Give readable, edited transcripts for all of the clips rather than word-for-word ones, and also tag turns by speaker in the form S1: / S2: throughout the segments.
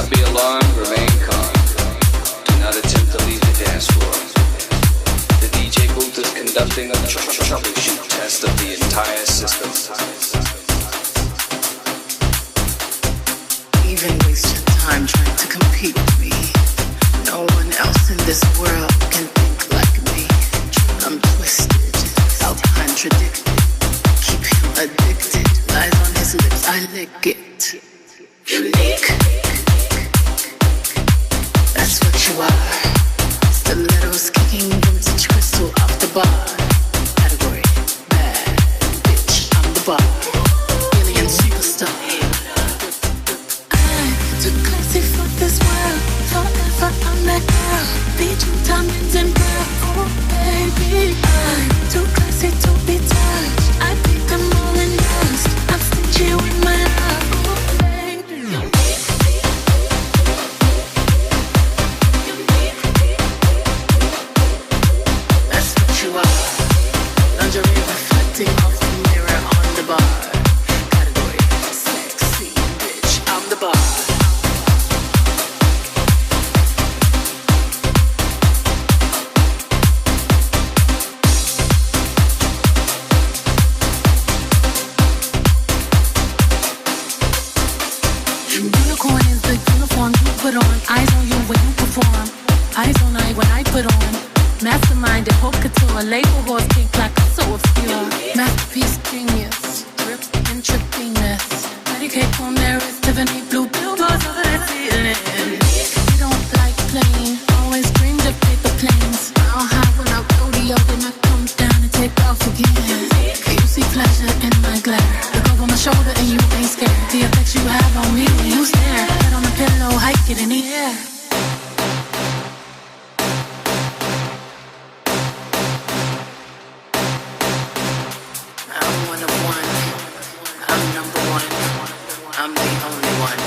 S1: be alarmed, remain calm. Do not attempt to leave the dance floor. The DJ booth is conducting a troubleshoot test of the entire system.
S2: Even waste your time trying to compete with me. No one else in this world can think like me. I'm twisted, self-contradicted. Keep him addicted. Lies on his lips, I lick it. Unique. That's what you are. Stilettos kicking vintage crystal off the bar. Category, bad bitch, I'm the bar. Alien superstar. I'm too classy for this world. Forever I'm that girl. Beach and diamonds and pearl. Oh baby, I'm too classy to be touched. I think I'm all in dust. I'm stingy with my love. Oh baby. That's what you are. Lingerie reflecting off the mirror on the bar. Category, sexy bitch, I'm the bar. Unicorn is the uniform you put on. Eyes on you when you perform. Eyes on I when I put on. Mastermind and haute couture. Label horse pink like so obscure. Masterpiece genius. Drip intravenous. Patty cake on there is Tiffany blue billboards over the ceiling. We don't like plain. Always dreamed of paper planes. I'll high when I rodeo, then I come down and take off again. You see pleasure in my glare. Look over my shoulder and you ain't scared. The effects you have on me when you stare. Head on a pillow, hike it in the air. I'm one of one. I'm number one. I'm the only one.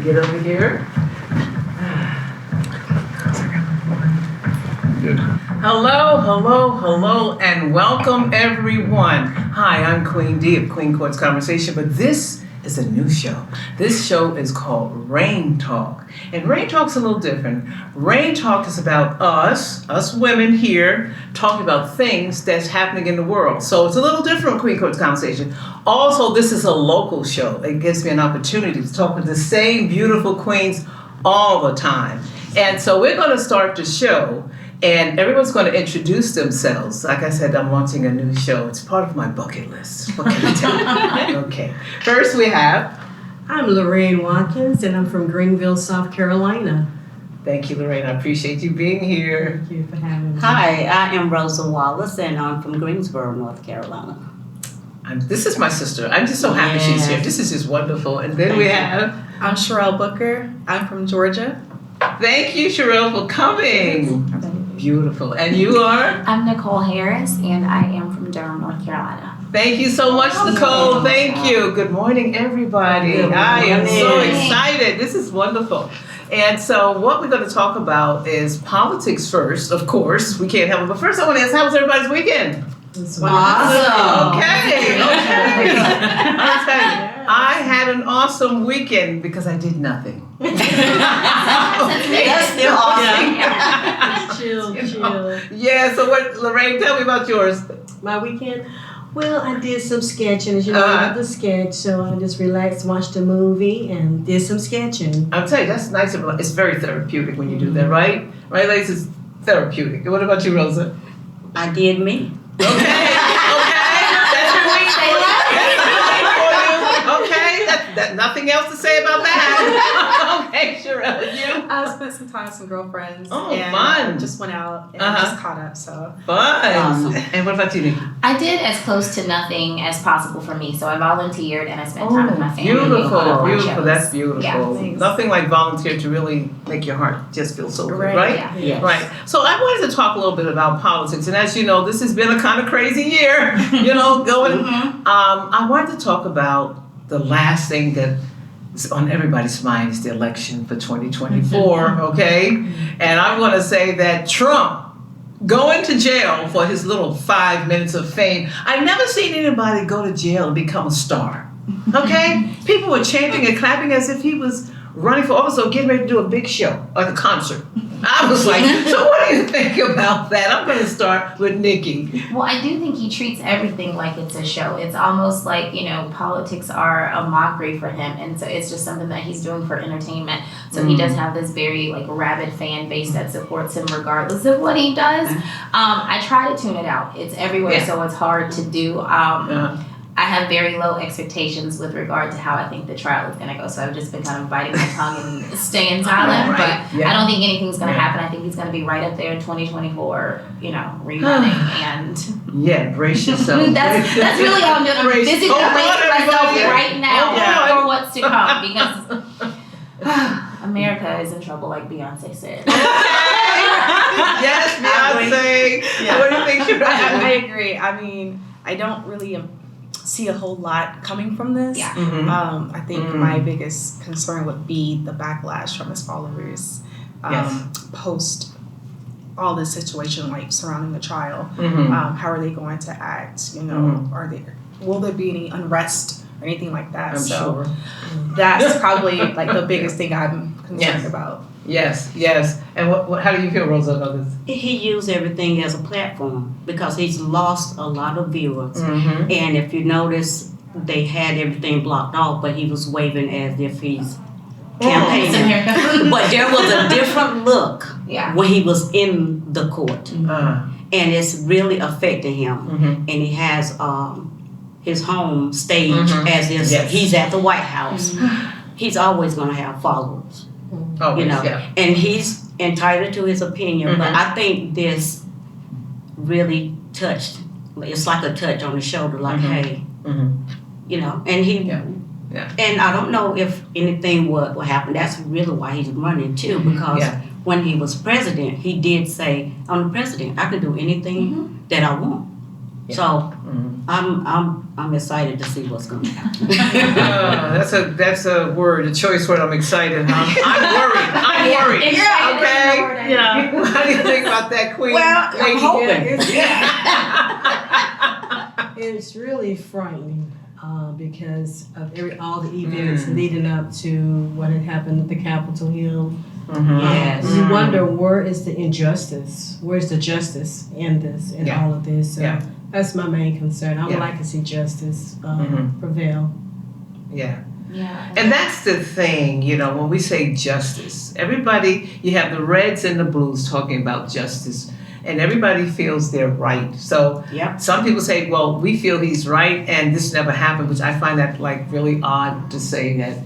S3: Get over here. Hello, and welcome everyone. Hi, I'm Queen D of Queen Court's Conversation, but this is a new show. This show is called Rain Talk. And Rain Talk's a little different. Rain Talk is about us women here, talking about things that's happening in the world. So it's a little different from Queen Court's Conversation. Also, this is a local show. It gives me an opportunity to talk with the same beautiful queens all the time. And so we're going to start the show, and everyone's going to introduce themselves. Like I said, I'm launching a new show. It's part of my bucket list. What can I tell you? Okay. First we have...
S4: I'm Lorraine Watkins, and I'm from Greenville, South Carolina.
S3: Thank you, Lorraine. I appreciate you being here.
S4: Thank you for having me.
S5: Hi, I am Rosa Wallace, and I'm from Greensboro, North Carolina.
S3: This is my sister. I'm just so happy she's here. This is just wonderful. And then we have...
S6: I'm Sherelle Booker. I'm from Georgia.
S3: Thank you, Sherelle, for coming. Beautiful. And you are?
S7: I'm Nicole Harris, and I am from Durham, North Carolina.
S3: Thank you so much, Nicole. Thank you. Good morning, everybody.
S5: Good
S3: I am so
S5: morning.
S3: excited. This is wonderful. And so what we're going to talk about is politics first, of course. We can't help it. But first I want to ask, how was everybody's weekend?
S5: Awesome.
S3: Okay. I'll tell you, I had an awesome weekend because I did nothing.
S5: That's still awesome.
S4: Chill.
S3: Yeah, so what, Lorraine, tell me about yours.
S4: My weekend? Well, I did some sketching. As you know, I love to sketch, so I just relaxed, watched a movie, and did some sketching.
S3: I'll tell you, that's nice. It's very therapeutic when you do that, right? Right, ladies? It's therapeutic. What about you, Rosa?
S5: I did me.
S3: Okay. That's your week for you. Okay, that's nothing else to say about that. Okay, Sherelle, you?
S6: I spent some time with some girlfriends.
S3: Oh,
S6: and
S3: fun.
S6: Just went out and just caught up. So
S3: Fun.
S5: Awesome.
S3: And what about you, Nikki?
S7: I did as close to nothing as possible for me, so I volunteered and I spent time with my family. and
S3: Beautiful,
S7: caught up on
S3: beautiful.
S7: shows.
S3: That's beautiful.
S7: Yeah,
S6: thanks.
S3: Nothing like volunteer to really make your heart just feel so good, right?
S7: Yeah.
S5: Yes.
S3: Right. So I wanted to talk a little bit about politics, and as you know, this has been a kind of crazy year. Going. I wanted to talk about the last thing that is on everybody's mind is the election for 2024. Okay, and I'm going to say that Trump going to jail for his little 5 minutes of fame. I've never seen anybody go to jail and become a star. Okay, people were chanting and clapping as if he was running for office or getting ready to do a big show, like a concert. I was like, so what do you think about that? I'm going to start with Nikki.
S7: Well, I do think he treats everything like it's a show. It's almost like, politics are a mockery for him. And so it's just something that he's doing for entertainment. So he does have this very, rabid fan base that supports him regardless of what he does. I try to tune it out. It's everywhere, so it's hard to do. I have very low expectations with regard to how I think the trial is going to go. So I've just been kind of biting my tongue and staying silent.
S3: Right.
S7: But I don't think anything's going to happen. I think he's going to be right up there in 2024, rerunning. And
S3: Yeah, brace yourself.
S7: that's really how I'm doing. I'm
S3: Brace-
S7: physically
S3: Hold on,
S7: bracing myself
S3: everybody.
S7: right now
S3: Hold on.
S7: for what's to come because America is in trouble, like Beyonce said.
S3: Yes, Beyonce. What do you think, Sherelle?
S6: I agree. I mean, I don't really see a whole lot coming from this.
S7: Yeah.
S6: I think my biggest concern would be the backlash from his followers post all this situation surrounding the trial. How are they going to act? Will there be any unrest or anything like that?
S3: I'm sure.
S6: That's probably the biggest thing I'm concerned about.
S3: Yes. And what? How do you feel, Rosa, about this?
S5: He used everything as a platform because he's lost a lot of viewers. And if you notice, they had everything blocked off, but he was waving as if he's campaigning. But there was a different look when he was in the court. And it's really affecting him. And he has his home stage as if he's at the White House. He's always going to have followers. And he's entitled to his opinion, but I think this really touched. It's like a touch on the shoulder, hey, and he, and I don't know if anything will happen. That's really why he's running too, because when he was president, he did say, "I'm the president. I can do anything that I want." So I'm excited to see what's going to happen.
S3: That's a word, a choice word. I'm excited. I'm worried. Okay.
S7: Yeah.
S3: How do you think about that, Queen?
S5: Well, I'm hoping.
S4: It's really frightening because of all the events leading up to what had happened at the Capitol Hill.
S5: Yes.
S4: You wonder, where is the injustice? Where's the justice in this, in all of this? So that's my main concern. I would like to see justice prevail.
S3: Yeah.
S7: Yeah.
S3: And that's the thing, you know, when we say justice, everybody, you have the reds and the blues talking about justice, and everybody feels they're right. So
S5: Yep.
S3: some people say, well, we feel he's right and this never happened, which I find that like really odd to say that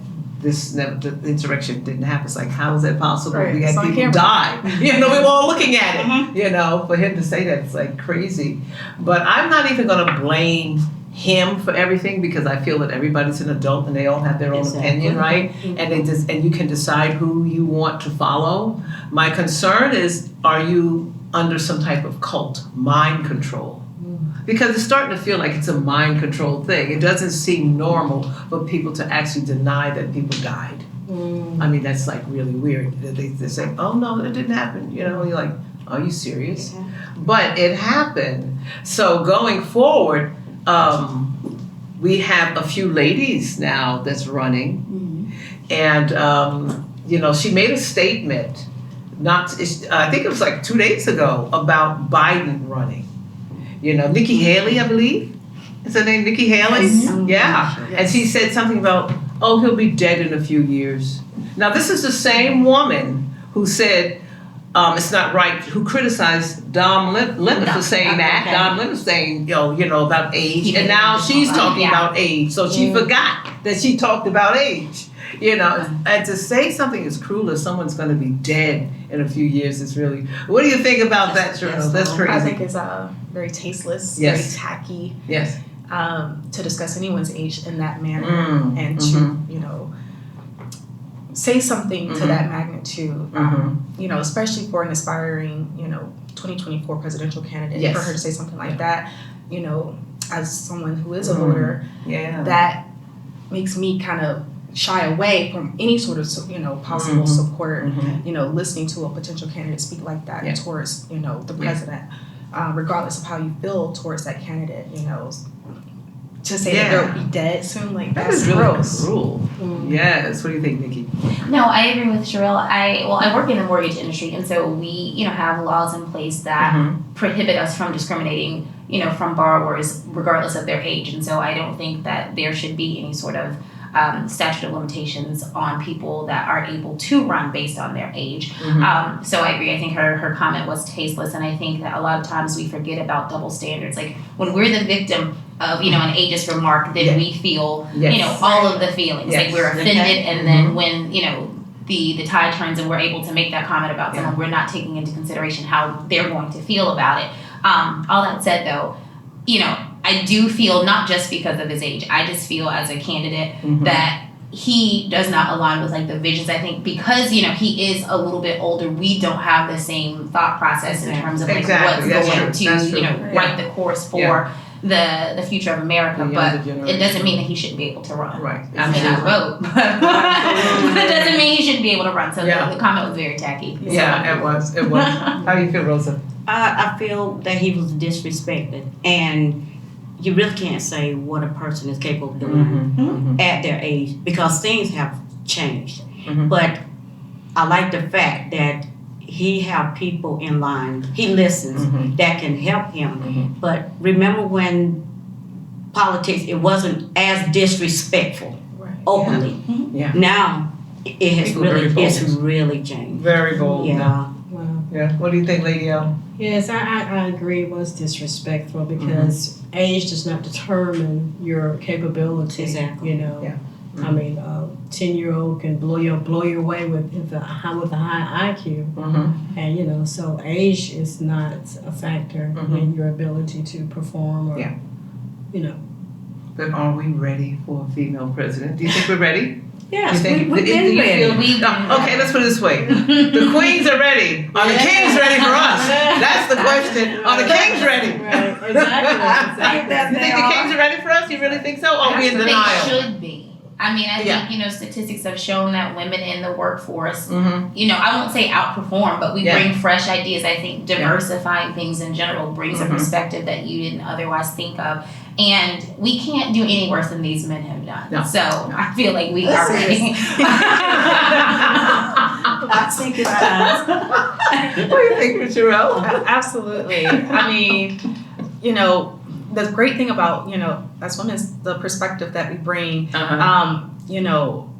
S3: the insurrection didn't happen. It's like, how is that possible?
S6: Right.
S3: We
S6: It's
S3: had
S6: on
S3: people
S6: camera.
S3: die. You know, we were all looking at it. You know, for him to say that, it's like crazy. But I'm not even going to blame him for everything, because I feel that everybody's an adult and they all have their own opinion, right? And and you can decide who you want to follow. My concern is, are you under some type of cult, mind control? Because it's starting to feel like it's a mind control thing. It doesn't seem normal for people to actually deny that people died. I mean, that's like really weird. They say, oh no, it didn't happen. You know, you're like, are you serious? But it happened. So going forward, we have a few ladies now that's running. And, you know, she made a statement, I think it was like 2 days ago, about Biden running. You know, Nikki Haley, I believe. Is her name Nikki Haley? Yeah. And she said something about, oh, he'll be dead in a few years. Now, this is the same woman who said it's not right, who criticized Dom Lemon for saying that.
S7: Okay.
S3: Dom Lemon saying, you know, about age. And now she's talking about age. So she forgot that she talked about age. You know, and to say something as cruel as someone's going to be dead in a few years is really. What do you think about that, Cheryl? That's crazy.
S6: I think it's very tasteless, very tacky.
S3: Yes.
S6: To discuss anyone's age in that manner and to, you know, say something to that magnitude, you know, especially for an aspiring, you know, 2024 presidential candidate, for her to say something like that, you know, as someone who is a voter, that makes me kind of shy away from any sort of, you know, possible support, you know, listening to a potential candidate speak like that towards, you know, the president, regardless of how you feel towards that candidate, you know, to say that they'll be dead soon, like that's
S3: really
S6: gross.
S3: Cruel. Yes. What do you think, Nikki?
S7: No, I agree with Sherelle. I work in the mortgage industry, and so we, you know, have laws in place that prohibit us from discriminating, you know, from borrowers regardless of their age. And so I don't think that there should be any sort of statute of limitations on people that are able to run based on their age. So I agree. I think her comment was tasteless, and I think that a lot of times we forget about double standards. Like when we're the victim of, you know, an ageist remark, then we feel, you know, all of the feelings. Like we're offended, and then when, you know, the tide turns and we're able to make that comment about someone, we're not taking into consideration how they're going to feel about it. All that said, though, you know, I do feel, not just because of his age, I just feel as a candidate that he does not align with like the visions. I think because, you know, he is a little bit older, we don't have the same thought process in terms of like what's going to, you know, write the course for the future of America. But it doesn't mean that he shouldn't be able to run. Right. I mean, I vote, but it doesn't mean he shouldn't be able to run. So the comment was very tacky.
S3: Yeah, it was. It was. How do you feel, Rosa?
S5: I feel that he was disrespected, and you really can't say what a person is capable of doing at their age, because things have changed. But I like the fact that he have people in line, he listens, that can help him. But remember when politics, it wasn't as disrespectful openly. Now it has it's really changed.
S3: Very bold.
S5: Yeah.
S3: Yeah. What do you think, Lady L?
S4: Yes, I agree. It was disrespectful because age does not determine your capability.
S5: Exactly.
S4: You know, I mean, 10-year-old can blow your way with a high IQ, and you know, so age is not a factor in your ability to perform or, you know.
S3: But are we ready for a female president? Do you think we're ready?
S5: Yes, we've been ready.
S3: Okay, let's put it this way. The queens are ready. Are the kings ready for us? That's the question. Are the kings ready?
S4: Right, exactly.
S3: You think the kings are ready for us? You really think so? Or are we in denial?
S7: They should be. I mean, I think, you know, statistics have shown that women in the workforce, you know, I won't say outperform, but we bring fresh ideas. I think diversifying things in general brings a perspective that you didn't otherwise think of. And we can't do any worse than these men have done. No. So I feel like we are ready.
S6: I think it's time.
S3: What do you think, Cheryl?
S6: Absolutely. I mean, you know, the great thing about, you know, as women is the perspective that we bring.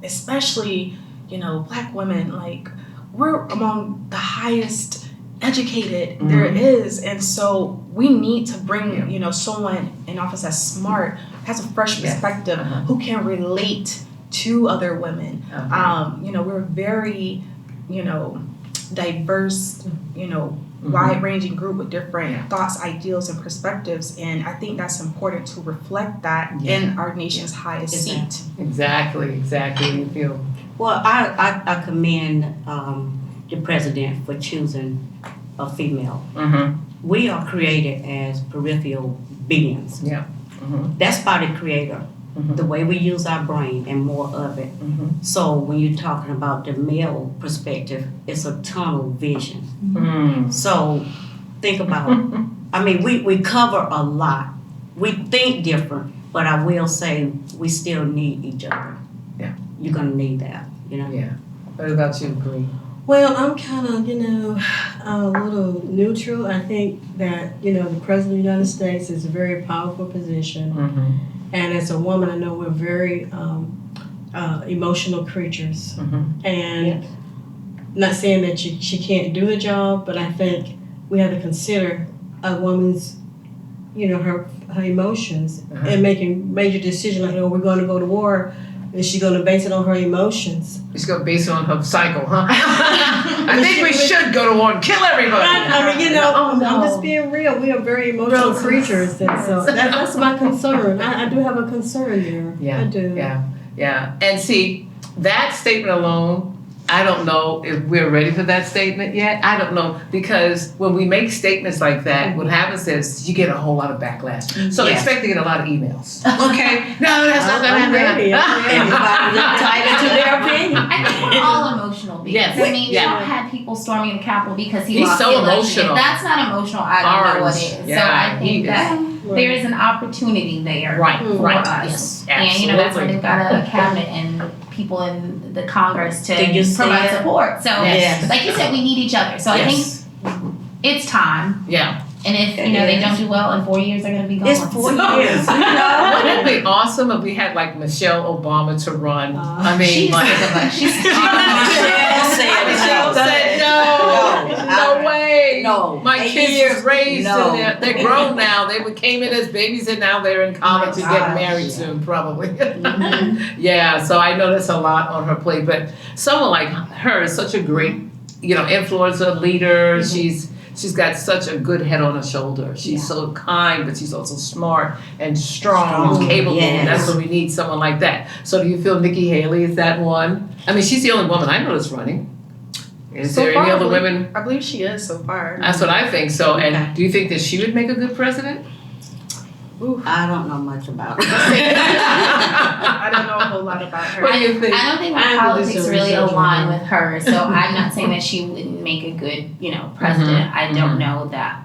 S6: especially, Black women, like, we're among the highest educated there is. And so we need to bring, someone in office that's smart, has a fresh perspective, who can relate to other women. We're very, diverse, wide-ranging group with different thoughts, ideals, and perspectives. And I think that's important to reflect that in our nation's highest seat.
S3: Exactly. You feel?
S5: Well, I commend the president for choosing a female. We are created as peripheral beings. That's by the creator. The way we use our brain and more of it. So when you're talking about the male perspective, it's a tunnel vision. So think about, we cover a lot. We think different, but I will say we still need each other.
S3: Yeah.
S5: You're gonna need that,
S3: Yeah. What about you, Bree?
S4: Well, I'm kind of, a little neutral. I think that, the President of the United States is a very powerful position. And as a woman, I know we're very emotional creatures. And not saying that she can't do the job, but I think we have to consider a woman's, her emotions and making major decisions like, we're going to go to war. Is she going to base it on her emotions?
S3: She's going to base it on her cycle, huh? I think we should go to war and kill everybody.
S4: I'm just being real. We are very emotional creatures. And so that's my concern. I do have a concern there.
S3: Yeah.
S4: I do.
S3: Yeah. And see, that statement alone, I don't know if we're ready for that statement yet. I don't know, because when we make statements like that, what happens is you get a whole lot of backlash. So expect to get a lot of emails. Okay? No, that's not going to happen.
S5: Everybody's entitled to their opinion.
S7: I think we're all emotional beings.
S3: Yes.
S7: Trump had people storming the Capitol because he
S3: He's
S7: lost
S3: so
S7: the election.
S3: emotional.
S7: If that's not emotional, I don't know what is.
S3: Yeah,
S7: so I think that there is an opportunity there for us.
S3: Yes.
S7: And that's why they've got a cabinet and people in the Congress to provide support. So like you said, we need each other. So I think it's time.
S3: Yeah.
S7: And if they don't do well in 4 years, they're going to be gone.
S5: It's 4 years.
S3: Wouldn't it be awesome if we had like Michelle Obama to run? Michelle said no way.
S5: No,
S3: my kids was raised in there. They're grown now. They came in as babies and now they're in college and getting married soon, probably. Yeah, so I know that's a lot on her plate. But someone like her is such a great, influencer, leader. She's got such a good head on her shoulder. She's so kind, but she's also smart and strong and capable. And that's what we need, someone like that. So do you feel Nikki Haley is that one? She's the only woman I know that's running. Is there any other women?
S6: I believe she is so far.
S3: That's what I think. So, and do you think that she would make a good president?
S5: I don't know much about her.
S6: I don't know a whole lot about her.
S3: What do you think?
S7: I don't think my politics really align with her, so I'm not saying that she wouldn't make a good, president. I don't know that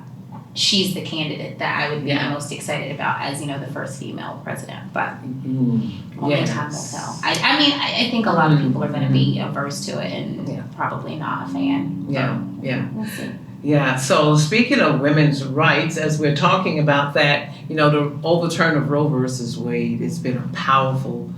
S7: she's the candidate that I would be the most excited about as, the first female president. But only time will tell. I think a lot of people are going to be averse to it and probably not a fan.
S3: Yeah.
S7: We'll see.
S3: Yeah, so speaking of women's rights, as we're talking about that, the overturn of Roe versus Wade has been a powerful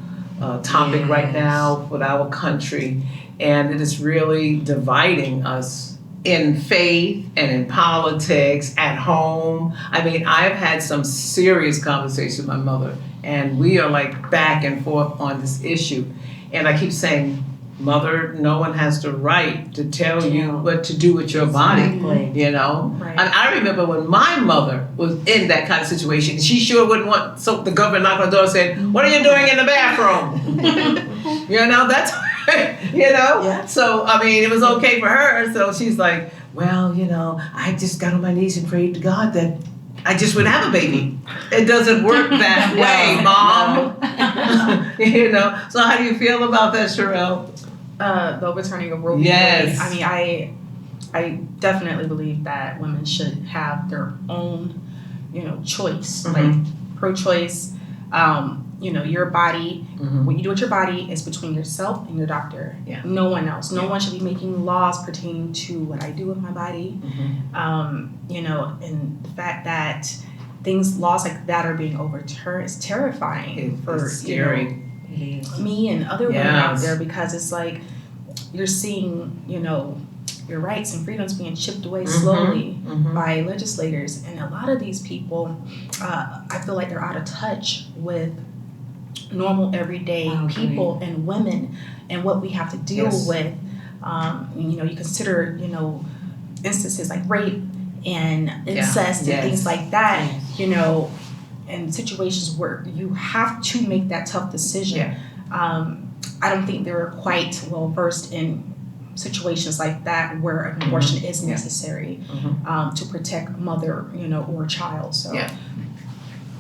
S3: topic right now with our country, and it is really dividing us in faith and in politics, at home. I've had some serious conversations with my mother, and we are like back and forth on this issue, and I keep saying, Mother, no one has the right to tell you what to do with your body,
S6: Right.
S3: And I remember when my mother was in that kind of situation, she sure wouldn't want the government knocked on the door and said, what are you doing in the bathroom? That's, So, it was okay for her. So she's like, well, I just got on my knees and prayed to God that I just would have a baby. It doesn't work that way, Mom. So how do you feel about that, Sherelle?
S6: The overturning of Roe v.
S3: Yes.
S6: Wade. I definitely believe that women should have their own, choice, like pro-choice. Your body, what you do with your body is between yourself and your doctor.
S3: Yeah.
S6: No one else. No one should be making laws pertaining to what I do with my body. And the fact that laws like that are being overturned is terrifying.
S3: It's scary.
S6: me and other women out
S3: Yes.
S6: there, because it's like you're seeing, your rights and freedoms being chipped away slowly by legislators, and a lot of these people, I feel like they're out of touch with normal everyday people and women and what we have to deal with. You consider, instances like rape and incest and things like that, and situations where you have to make that tough decision. I don't think they're quite well versed in situations like that where an abortion is necessary to protect a mother, or a child. So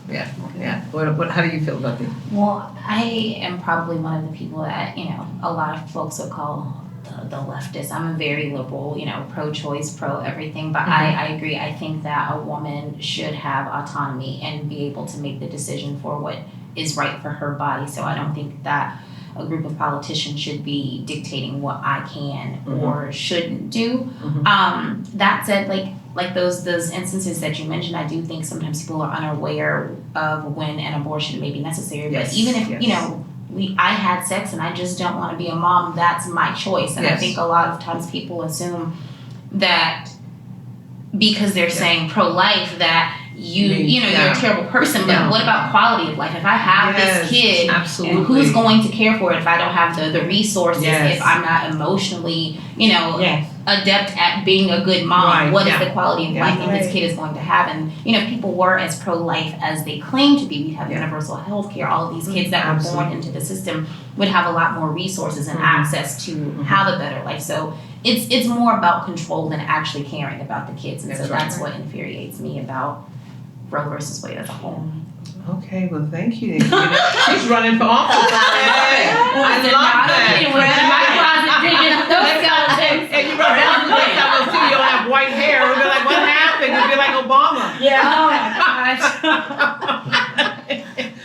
S3: Yeah. What? How do you feel about that?
S7: Well, I am probably one of the people that, a lot of folks would call the leftist. I'm a very liberal, pro-choice, pro-everything, but I agree. I think that a woman should have autonomy and be able to make the decision for what is right for her body. So I don't think that a group of politicians should be dictating what I can or shouldn't do. That said, like those instances that you mentioned, I do think sometimes people are unaware of when an abortion may be necessary. But even if I had sex and I just don't want to be a mom, that's my choice. And I think a lot of times people assume that because they're saying pro-life that you're a terrible person. But what about quality of life? If I have this kid, and who's going to care for it if I don't have the resources, if I'm not emotionally, adept at being a good mom? What is the quality of life that this kid is going to have? And, if people were as pro-life as they claim to be, we'd have universal health care. All of these kids that were born into the system would have a lot more resources and access to have a better life. So it's more about control than actually caring about the kids. And that's what infuriates me about Roe versus Wade as a whole.
S3: Okay, well, thank you. She's running for office. I love that. And you run for office, I will see you don't have white hair. We'll be like, what happened? You'll be like Obama.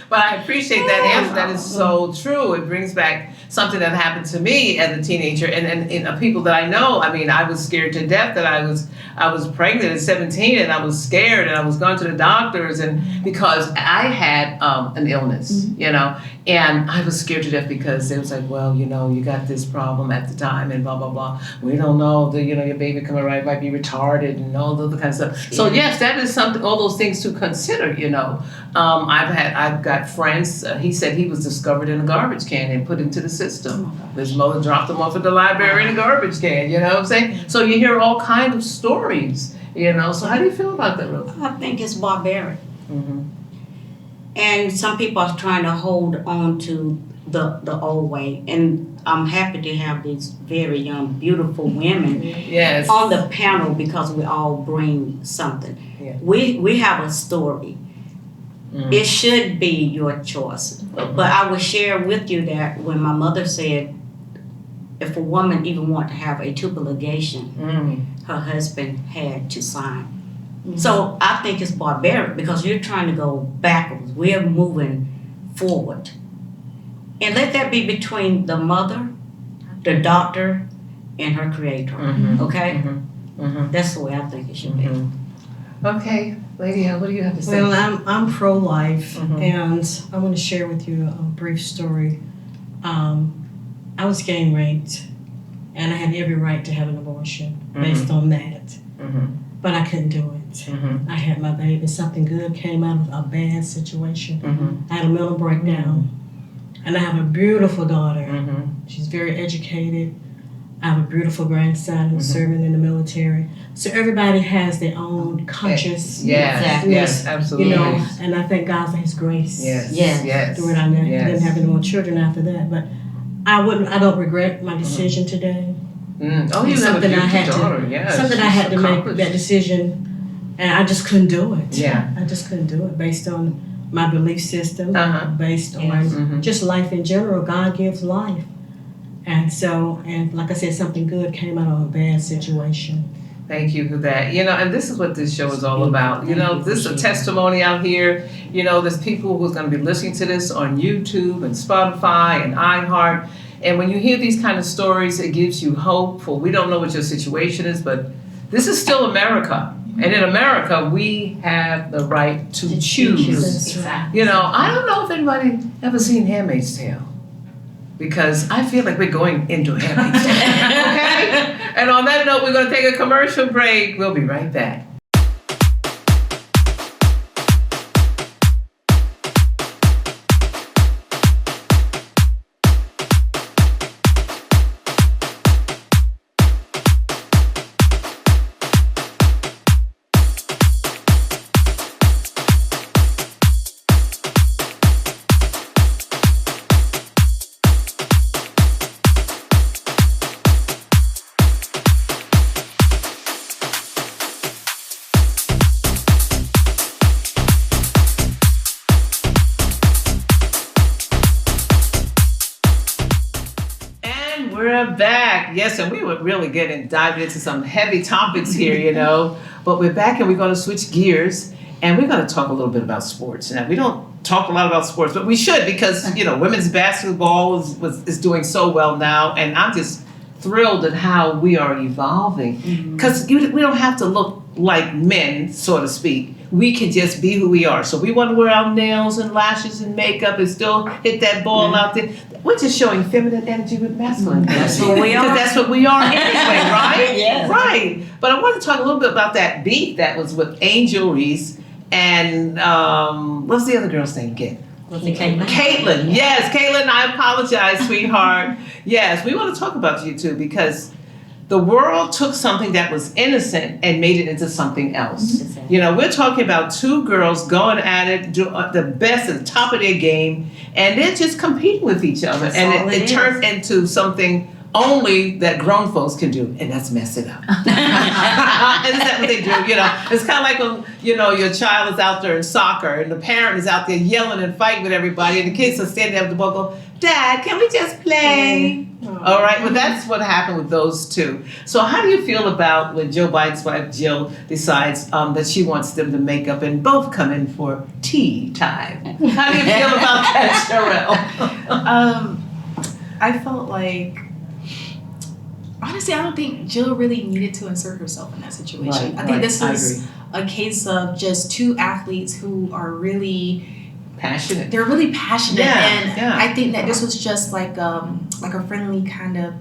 S3: But I appreciate that answer. That is so true. It brings back something that happened to me as a teenager, and people that I know. I mean, I was scared to death that I was pregnant at 17, and I was scared, and I was going to the doctors, and because I had an illness, and I was scared to death because it was like, well, you got this problem at the time, and blah blah blah. We don't know your baby coming right might be retarded and all the other kind of stuff. So yes, that is something. All those things to consider. I've got friends. He said he was discovered in a garbage can and put into the system. His mother dropped him off at the library in a garbage can. You know what I'm saying? So you hear all kinds of stories. So how do you feel about that, Rosa?
S5: I think it's barbaric. And some people are trying to hold on to the old way. And I'm happy to have these very young, beautiful women on the panel because we all bring something.
S3: Yeah.
S5: We have a story. It should be your choice. But I will share with you that when my mother said, if a woman even want to have a tubal ligation, her husband had to sign. So I think it's barbaric because you're trying to go backwards. We're moving forward. And let that be between the mother, the doctor, and her creator. Okay? That's the way I think it should be.
S3: Okay, Lady L, what do you have to say?
S4: Well, I'm pro-life, and I want to share with you a brief story. I was gang raped, and I had every right to have an abortion based on that, but I couldn't do it. I had my baby. Something good came out of a bad situation. I had a mental breakdown, and I have a beautiful daughter. She's very educated. I have a beautiful grandson who's serving in the military. So everybody has their own conscious.
S3: Yes, absolutely.
S4: And I thank God for His grace.
S3: Yes.
S4: Through it, I didn't have any more children after that, but I don't regret my decision today.
S3: Oh, you have a beautiful daughter. Yes.
S4: Something I had to make that decision, and I just couldn't do it. I just couldn't do it based on my belief system, based on just life in general. God gives life. And like I said, something good came out of a bad situation.
S3: Thank you for that. And this is what this show is all about. This is a testimony out here. There's people who's going to be listening to this on YouTube and Spotify and iHeart. And when you hear these kind of stories, it gives you hope we don't know what your situation is, but this is still America. And in America, we have the right to choose.
S7: Exactly.
S3: I don't know if anybody ever seen Handmaid's Tale. because I feel like we're going into heaven. Okay? And on that note, we're going to take a commercial break. We'll be right back. We're back. Yes, and we were really diving into some heavy topics here, But we're back and we're going to switch gears and we're going to talk a little bit about sports. Now, we don't talk a lot about sports, but we should because, women's basketball is doing so well now. And I'm just thrilled at how we are evolving because we don't have to look like men, so to speak. We can just be who we are. So we want to wear our nails and lashes and makeup and still hit that ball out there. We're just showing feminine energy with masculine energy. That's what we are. Because that's what we are anyway, right?
S5: Yes.
S3: Right. But I want to talk a little bit about that beef that was with Angel Reese and what's the other girl's name again? Caitlin. Yes, Caitlin, I apologize, sweetheart. Yes, we want to talk about you too because the world took something that was innocent and made it into something else. We're talking about two girls going at it, do the best at the top of their game, and they're just competing with each other. And it turned into something only that grown folks can do, and that's mess it up. Isn't that what they do? It's kind of like when, your child is out there in soccer and the parent is out there yelling and fighting with everybody, and the kids are standing there at the ball go, Dad, can we just play? All right, well, that's what happened with those two. So how do you feel about when Joe Biden's wife, Jill, decides that she wants them to make up and both come in for tea time? How do you feel about that, Sherelle?
S6: I felt like, honestly, I don't think Jill really needed to insert herself in that situation. I think this was a case of just two athletes who are really
S3: passionate.
S6: They're really passionate,
S3: and
S6: I think that this was just like a friendly kind of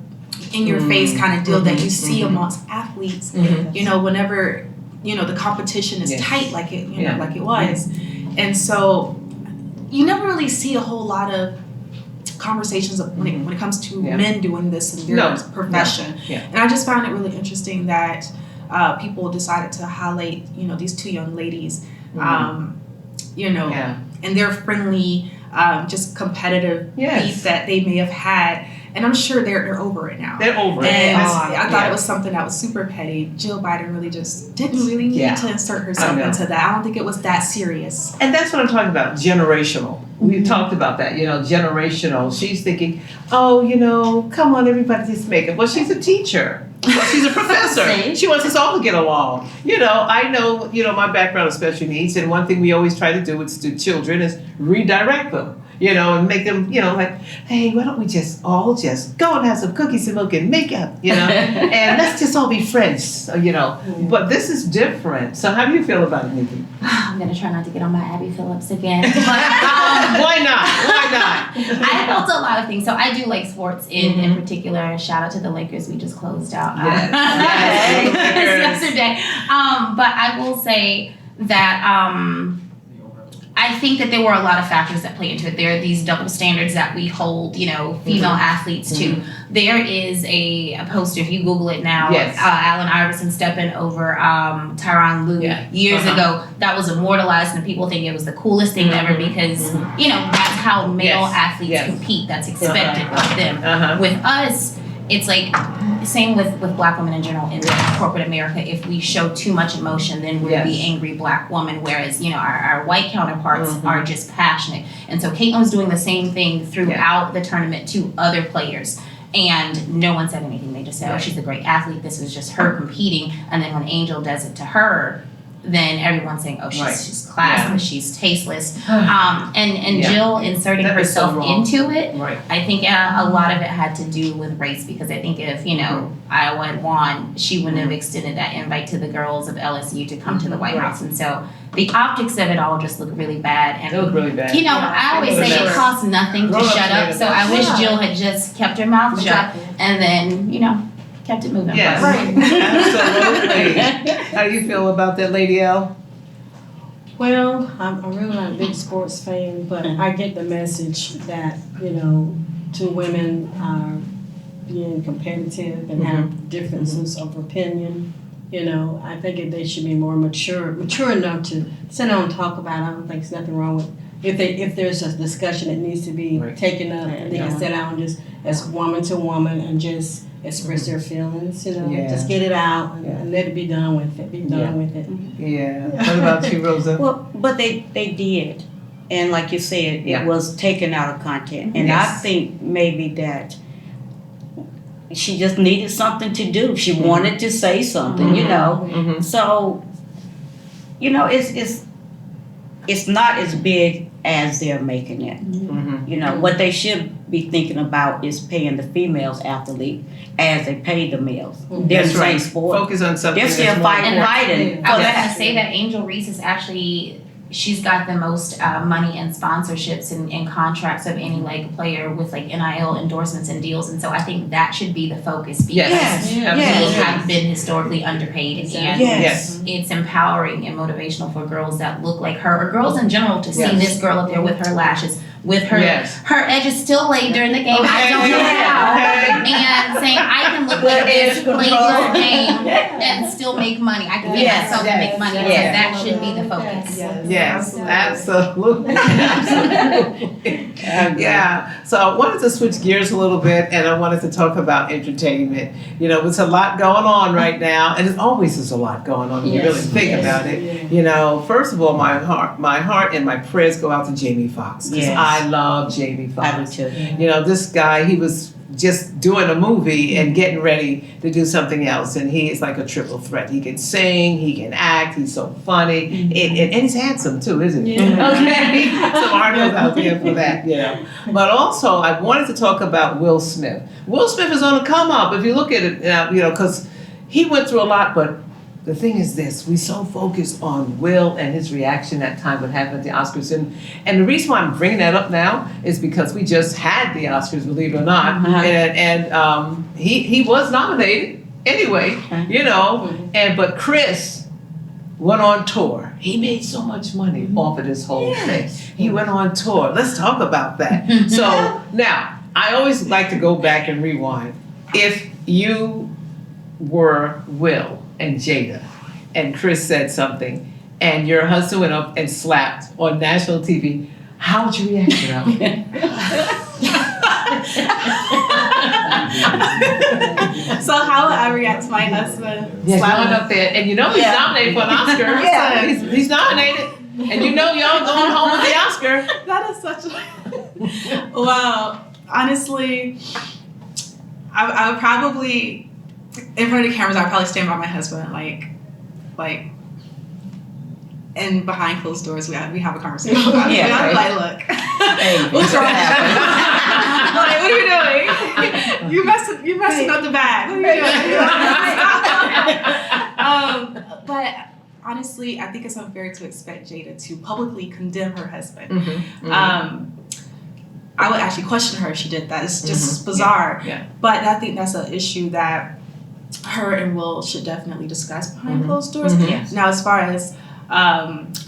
S6: in your face kind of deal that you see amongst athletes. Whenever the competition is tight, like it like it was, and so you never really see a whole lot of conversations when it comes to men doing this in their profession. And I just found it really interesting that people decided to highlight these two young ladies, and their friendly, just competitive beef that they may have had. And I'm sure they're over it now.
S3: They're over it.
S6: And I thought it was something that was super petty. Jill Biden really just didn't really need to insert herself into that. I don't think it was that serious.
S3: And that's what I'm talking about, generational. We've talked about that, generational. She's thinking, come on, everybody just make it. Well, she's a teacher. She's a professor. She wants us all to get along. I know, my background is special needs, and one thing we always try to do with children is redirect them. And make them, like, hey, why don't we just all just go and have some cookies and milk and makeup, and let's just all be friends, But this is different. So how do you feel about it, Nikki?
S7: I'm going to try not to get on my Abby Phillips again. But,
S3: why not?
S7: I felt a lot of things. So I do like sports in particular. Shout out to the Lakers. We just closed out yesterday. But I will say that I think that there were a lot of factors that play into it. There are these double standards that we hold, female athletes to. There is a poster, if you Google it now, Allen Iverson stepping over Tyronn Lue years ago. That was immortalized, and people think it was the coolest thing ever because, that's how male athletes compete. That's expected of them. With us, it's like same with Black women in general in corporate America. If we show too much emotion, then we're the angry Black woman, whereas our white counterparts are just passionate. And so Caitlin was doing the same thing throughout the tournament to other players, and no one said anything. They just said, "Oh, she's a great athlete. This was just her competing." And then when Angel does it to her, then everyone's saying, oh, she's
S3: Right.
S7: just classless, she's tasteless. And
S3: Yeah.
S7: Jill inserting
S3: That is so
S7: herself
S3: wrong.
S7: into it,
S3: Right.
S7: I think a lot of it had to do with race, because I think if, Iowa had won, she wouldn't have extended that invite to the girls of LSU to come to the White
S3: Right.
S7: House. And so the optics of it all just look really bad. And
S3: It was really bad.
S7: I always say it costs nothing to
S3: Grown-ups
S7: shut
S3: made
S7: up.
S3: it
S7: So I
S3: bad.
S7: wish Jill had just kept her mouth shut and then, kept it moving.
S3: Yes. Absolutely. How do you feel about that, Lady L?
S4: Well, I'm really not a big sports fan, but I get the message that, two women are being competitive and have differences of opinion. I think they should be more mature enough to sit down and talk about it. I don't think there's nothing wrong with if there's a discussion that needs to be taken up, and they can sit down just as woman to woman and just express their feelings, just get it out and let it be done with it.
S3: Yeah. What about you, Rosa?
S5: Well, but they did. And like you said, it was taken out of content. And I think maybe that she just needed something to do. She wanted to say something, So, it's not as big as they're making it. What they should be thinking about is paying the females athlete as they pay the males. They're in the same sport.
S3: Focus on something.
S5: They're still fighting.
S7: I was going to say that Angel Reese is actually, she's got the most money and sponsorships and contracts of any player with NIL endorsements and deals, and so I think that should be the focus, because we have been historically underpaid, and it's empowering and motivational for girls that look like her, or girls in general, to see this girl up there with her lashes, with her her edges still laid during the game. I don't know how, and saying I can look like this, play this game, and still make money. I can get myself to make money. So that should be the focus.
S3: Yes, absolutely. Absolutely. Yeah. So I wanted to switch gears a little bit, and I wanted to talk about entertainment. There's a lot going on right now, and it always is a lot going on when you really think about it. First of all, my heart and my prayers go out to Jamie Foxx, because I love Jamie Foxx.
S5: I do too.
S3: This guy, he was just doing a movie and getting ready to do something else, and he is like a triple threat. He can sing, he can act, he's so funny, and he's handsome too, isn't he? Okay, some articles out there for that, But also, I wanted to talk about Will Smith. Will Smith is on the come up. If you look at it, because he went through a lot, but the thing is this, we so focused on Will and his reaction that time, what happened at the Oscars. And the reason why I'm bringing that up now is because we just had the Oscars, believe it or not. And he was nominated anyway, but Chris went on tour. He made so much money off of this whole thing. He went on tour. Let's talk about that. So now, I always like to go back and rewind. If you were Will and Jada, and Chris said something, and your husband went up and slapped on national TV, how would you react to that?
S6: So how would I react to my husband?
S3: Yes, I went up there, and he's nominated for an Oscar. He's nominated, and y'all going home with the Oscar.
S6: That is such a... Well, honestly, I would probably... in front of the cameras, I'd probably stand by my husband, and behind closed doors, we have a conversation about it. And I'd be like, look, what's wrong? Like, what are we doing? You're messing up the bag. What are you doing? But honestly, I think it's unfair to expect Jada to publicly condemn her husband. I would actually question her if she did that. It's just bizarre. But I think that's an issue that her and Will should definitely discuss behind closed doors. Now, as far as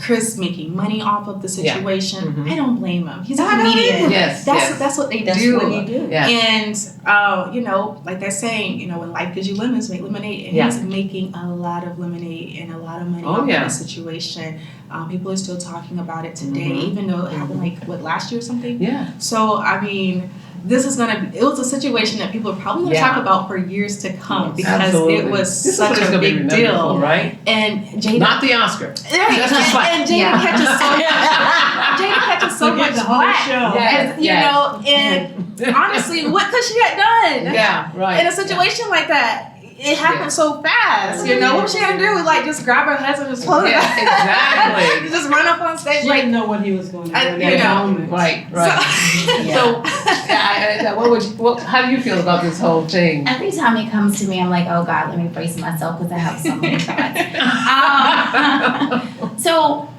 S6: Chris making money off of the situation, I don't blame him. He's a comedian. That's what they do.
S5: That's what you do.
S6: And like they're saying, when life gives you lemons, make lemonade. And he's making a lot of lemonade and a lot of money off of the situation. People are still talking about it today, even though it happened last year or something. So I mean, it was a situation that people are probably going to talk about for years to come, because it was such a big deal,
S3: right?
S6: And Jada,
S3: not the Oscar,
S6: and Jada catches so much flack, and honestly, what could she have done? In a situation like that? it happened so fast. You know what she had to do was like just grab her husband and just pull it up.
S3: Exactly.
S6: Just run up on stage
S4: She
S6: like
S4: didn't know what he was going to do in
S6: you
S4: that
S6: know,
S4: moment.
S3: Right.
S7: Yeah.
S3: So, how do you feel about this whole thing?
S7: Every time it comes to me, I'm like, oh God, let me brace myself because I have so many thoughts. So,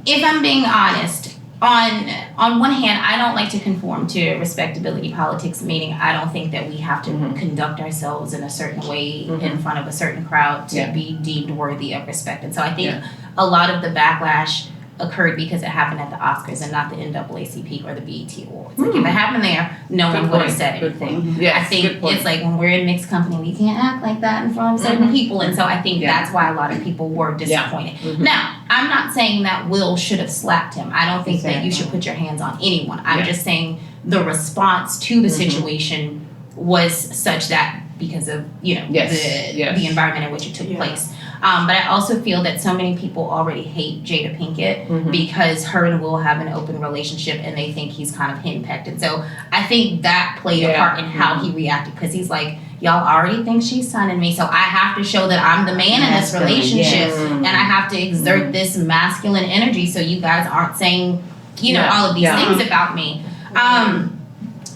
S7: if I'm being honest, on one hand, I don't like to conform to respectability politics, meaning I don't think that we have to conduct ourselves in a certain way in front of a certain crowd to be deemed worthy of respect. And so I think a lot of the backlash occurred because it happened at the Oscars and not the NAACP or the BET Awards. Like if it happened there, no one would have said anything.
S3: Yes,
S7: I think it's like when we're in mixed company, we can't act like that in front of certain people. And so I think that's why a lot of people were disappointed. Now, I'm not saying that Will should have slapped him. I don't think that you should put your hands on anyone. I'm just saying the response to the situation was such that because of, the environment in which it took place. But I also feel that so many people already hate Jada Pinkett because her and Will have an open relationship and they think he's kind of henpecked. And so I think that played a part in how he reacted because he's like, y'all already think she's signing me, so I have to show that I'm the man in this relationship and I have to exert this masculine energy so you guys aren't saying, all of these things about me.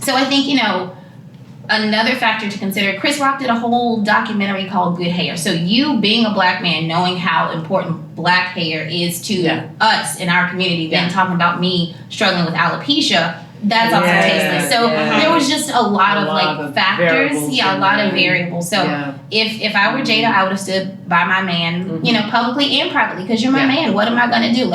S7: So I think, another factor to consider, Chris Rock did a whole documentary called Good Hair. So you being a black man, knowing how important black hair is to us in our community, then talking about me struggling with alopecia, that's also tasteless. So there was just a lot of factors. A lot of variables. So if I were Jada, I would have stood by my man, publicly and privately, because you're my man. What am I gonna do?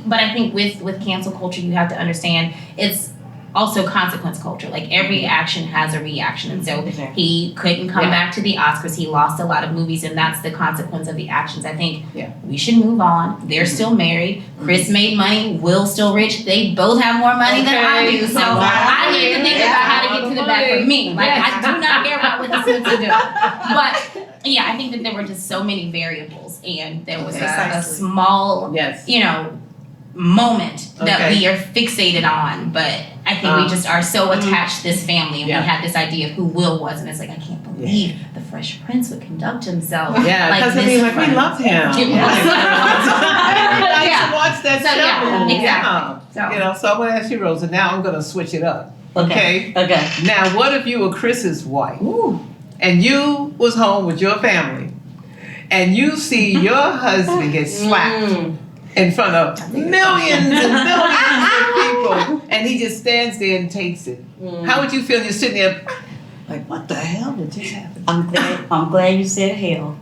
S7: But I think with cancel culture, you have to understand it's also consequence culture. Like every action has a reaction. And so he couldn't come back to the Oscars. He lost a lot of movies and that's the consequence of the actions. I think we should move on. They're still married. Chris made money. Will's still rich. They both have more money than I do. So I need to think about how to get to the back for me. Like I do not care about what the Smiths do. But I think that there were just so many variables and there was a small, moment that we are fixated on, but I think we just are so attached to this family and we had this idea of who Will was and it's like I can't believe the Fresh Prince would conduct himself
S3: because we love him. I used to watch that show.
S7: Exactly.
S3: So I'm going to ask you, Rosa, now I'm going to switch it up. Okay. Now what if you were Chris's wife and you was home with your family and you see your husband get slapped in front of millions and millions of people, and he just stands there and takes it. How would you feel? You're sitting there, like, what the hell did this happen?
S5: I'm glad you said hell.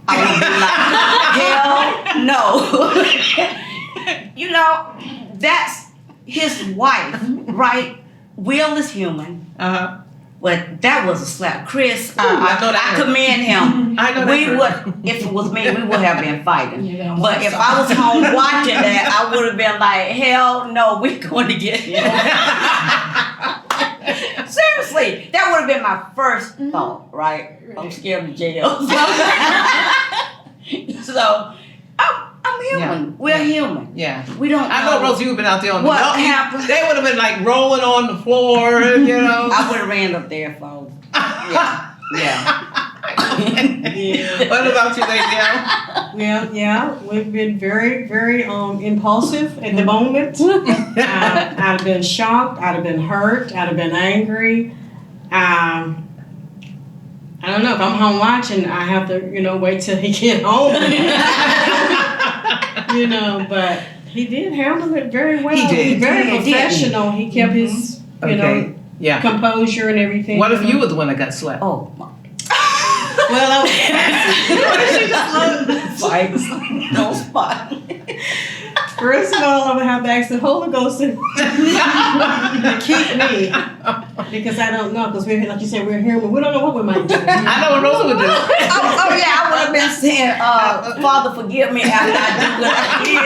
S5: I would be like, hell no. That's his wife, right? Will is human. But that was a slap. Chris, I commend him. If it was me, we would have been fighting. But if I was home watching that, I would have been like, hell no, we're going to get him. Seriously, that would have been my first thought, right? I'm scared of jail. So, I'm human. We're human. We don't know.
S3: I know, Rose, you've been out there on
S5: what happened.
S3: They would have been like rolling on the floor,
S5: I would have ran up there if I was.
S3: What about you, Lady
S4: Well, we've been very, very impulsive at the moment. I'd have been shocked. I'd have been hurt. I'd have been angry. I don't know. If I'm home watching, I have to, wait till he get home. But he did handle it very well.
S3: He did.
S4: He's very professional. He kept his, composure and everything.
S3: What if you were the one that got slapped?
S5: Oh.
S4: Well,
S5: she just loved fights. No spot.
S4: First of all, I'm gonna have to ask the Holy Ghost to keep me because I don't know. Because we're like you said, we're human. We don't know what we might do.
S3: I know what Rosa would do.
S5: I would have been saying, "Father, forgive me after I do what I did."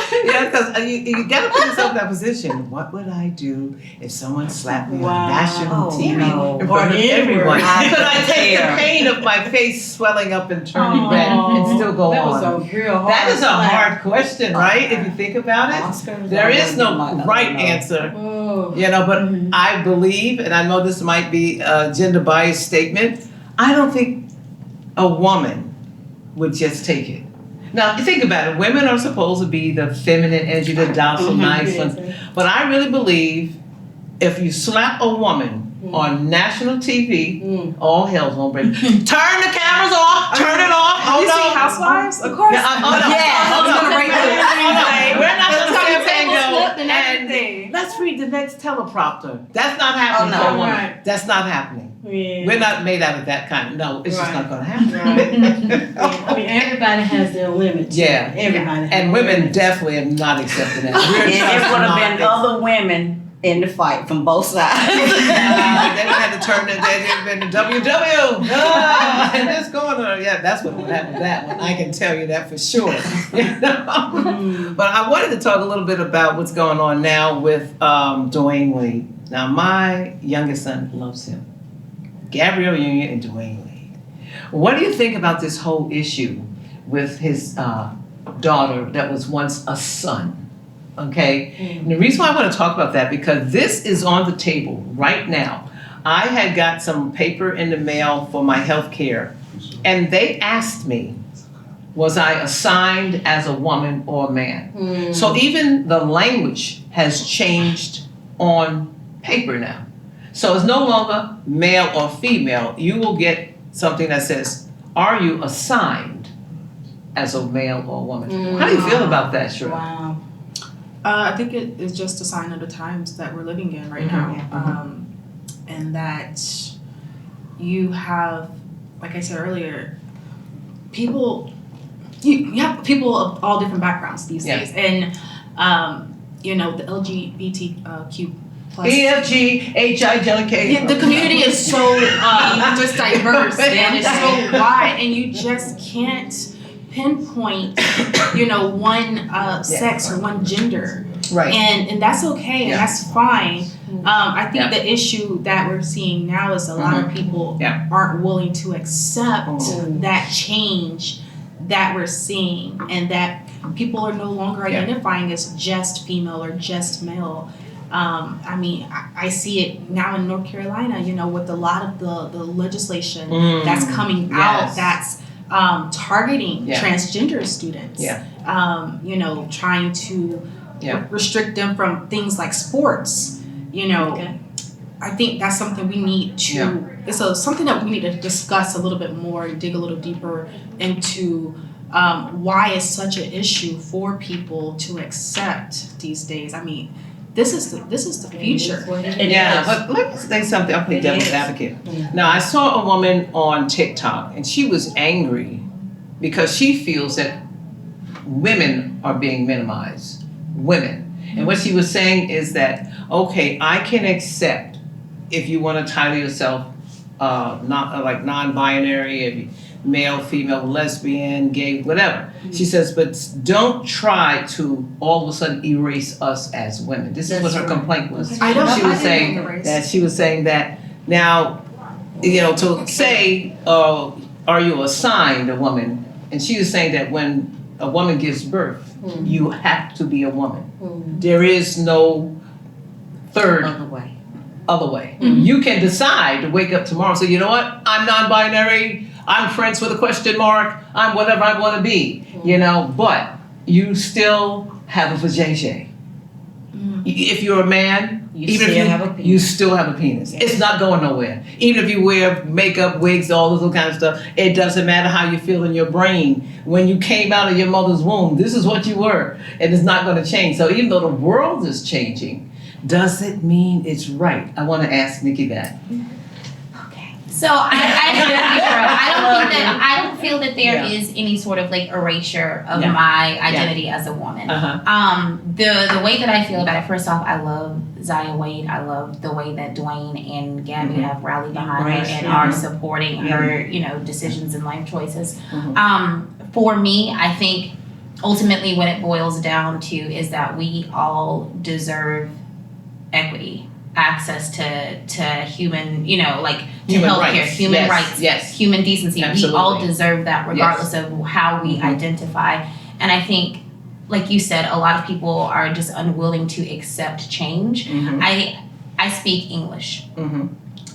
S3: Because you got to put yourself in that position. What would I do if someone slapped me on national TV in front of everyone? Could I take the pain pain of my face swelling up and turning red and still go
S4: that
S3: on?
S4: was a real hard
S3: That is a
S4: slap.
S3: hard question, right? If you think about it,
S4: Oscars,
S3: there
S4: I
S3: is no
S4: wouldn't
S3: right
S4: know.
S3: answer.
S4: Oh.
S3: But I believe, and I know this might be a gender biased statement, I don't think a woman would just take it. Now, you think about it, women are supposed to be the feminine energy, the docile, nice ones. But I really believe if you slap a woman on national TV, all hell's gonna break. Turn the cameras off, turn it off,
S6: Have you seen Housewives? Of course.
S3: We're not gonna say a thing though,
S6: and everything.
S3: let's read the next teleprompter. That's not happening for a woman.
S4: Right.
S3: That's not happening.
S4: Yeah.
S3: We're not made out of that kind. No, it's just
S4: Right.
S3: not gonna happen.
S4: I mean, everybody has their limits.
S3: Yeah.
S4: Everybody has
S3: And
S4: their
S3: women
S4: limits.
S3: definitely have not accepted that. We're
S5: And
S3: just
S5: it would have
S3: not
S5: been other women in the fight from both sides.
S3: they would have to turn it. They'd have been the WW in this corner. Yeah, that's what would happen with that one. I can tell you that for sure. But I wanted to talk a little bit about what's going on now with Dwayne Wade. Now, my youngest son loves him, Gabrielle Union and Dwayne Wade. What do you think about this whole issue with his daughter that was once a son? Okay, and the reason why I want to talk about that because this is on the table right now. I had got some paper in the mail for my health care, and they asked me, was I assigned as a woman or a man? So even the language has changed on paper now. So it's no longer male or female. You will get something that says, are you assigned as a male or a woman? How do you feel about that, Shreya?
S4: Wow.
S6: I think it is just a sign of the times that we're living in right now. And that you have, like I said earlier, people, you have people of all different backgrounds these days. And, the LGBTQ plus.
S3: EFGHIJK.
S6: Yeah, the community is so just diverse and it's so wide, and you just can't pinpoint, one sex or one gender,
S3: Right.
S6: and that's okay, and that's fine. I think the issue that we're seeing now is a lot of people aren't willing to accept that change that we're seeing, and that people are no longer identifying as just female or just male. I see it now in North Carolina, with a lot of the legislation that's coming out that's targeting transgender students. Trying to restrict them from things like sports. I think that's something we need to. It's something that we need to discuss a little bit more and dig a little deeper into. Why it's such an issue for people to accept these days. I mean, this is the future.
S3: But let me say something. I'll play devil's advocate. Now, I saw a woman on TikTok, and she was angry because she feels that women are being minimized. Women. And what she was saying is that, okay, I can accept if you want to title yourself non-binary, male, female, lesbian, gay, whatever. She says, but don't try to all of a sudden erase us as women. This is what her complaint was. She was saying that now, to say, are you assigned a woman? And she was saying that when a woman gives birth, you have to be a woman. There is no third other way. You can decide to wake up tomorrow and say, you know what, I'm non-binary, I'm friends with a question mark, I'm whatever I want to be, but you still have a vajayjay. If you're a man, you still have a penis. Yes. It's not going nowhere. Even if you wear makeup, wigs, all this kind of stuff, it doesn't matter how you feel in your brain. When you came out of your mother's womb, this is what you were, and it's not going to change. So even though the world is changing, does it mean it's right? I want to ask Nikki that.
S7: So I don't feel that there is any sort of like erasure of my identity as a woman. The way that I feel about it, first off, I love Zaya Wade. I love the way that Dwayne and Gabby have rallied behind her and are supporting her, decisions and life choices. For me, I think ultimately what it boils down to is that we all deserve equity access to human, like to
S3: Human
S7: healthcare,
S3: rights.
S7: human
S3: Yes,
S7: rights,
S3: yes.
S7: human decency.
S3: Absolutely.
S7: We all deserve that regardless of how we identify. And I think, like you said, a lot of people are just unwilling to accept change. I speak English.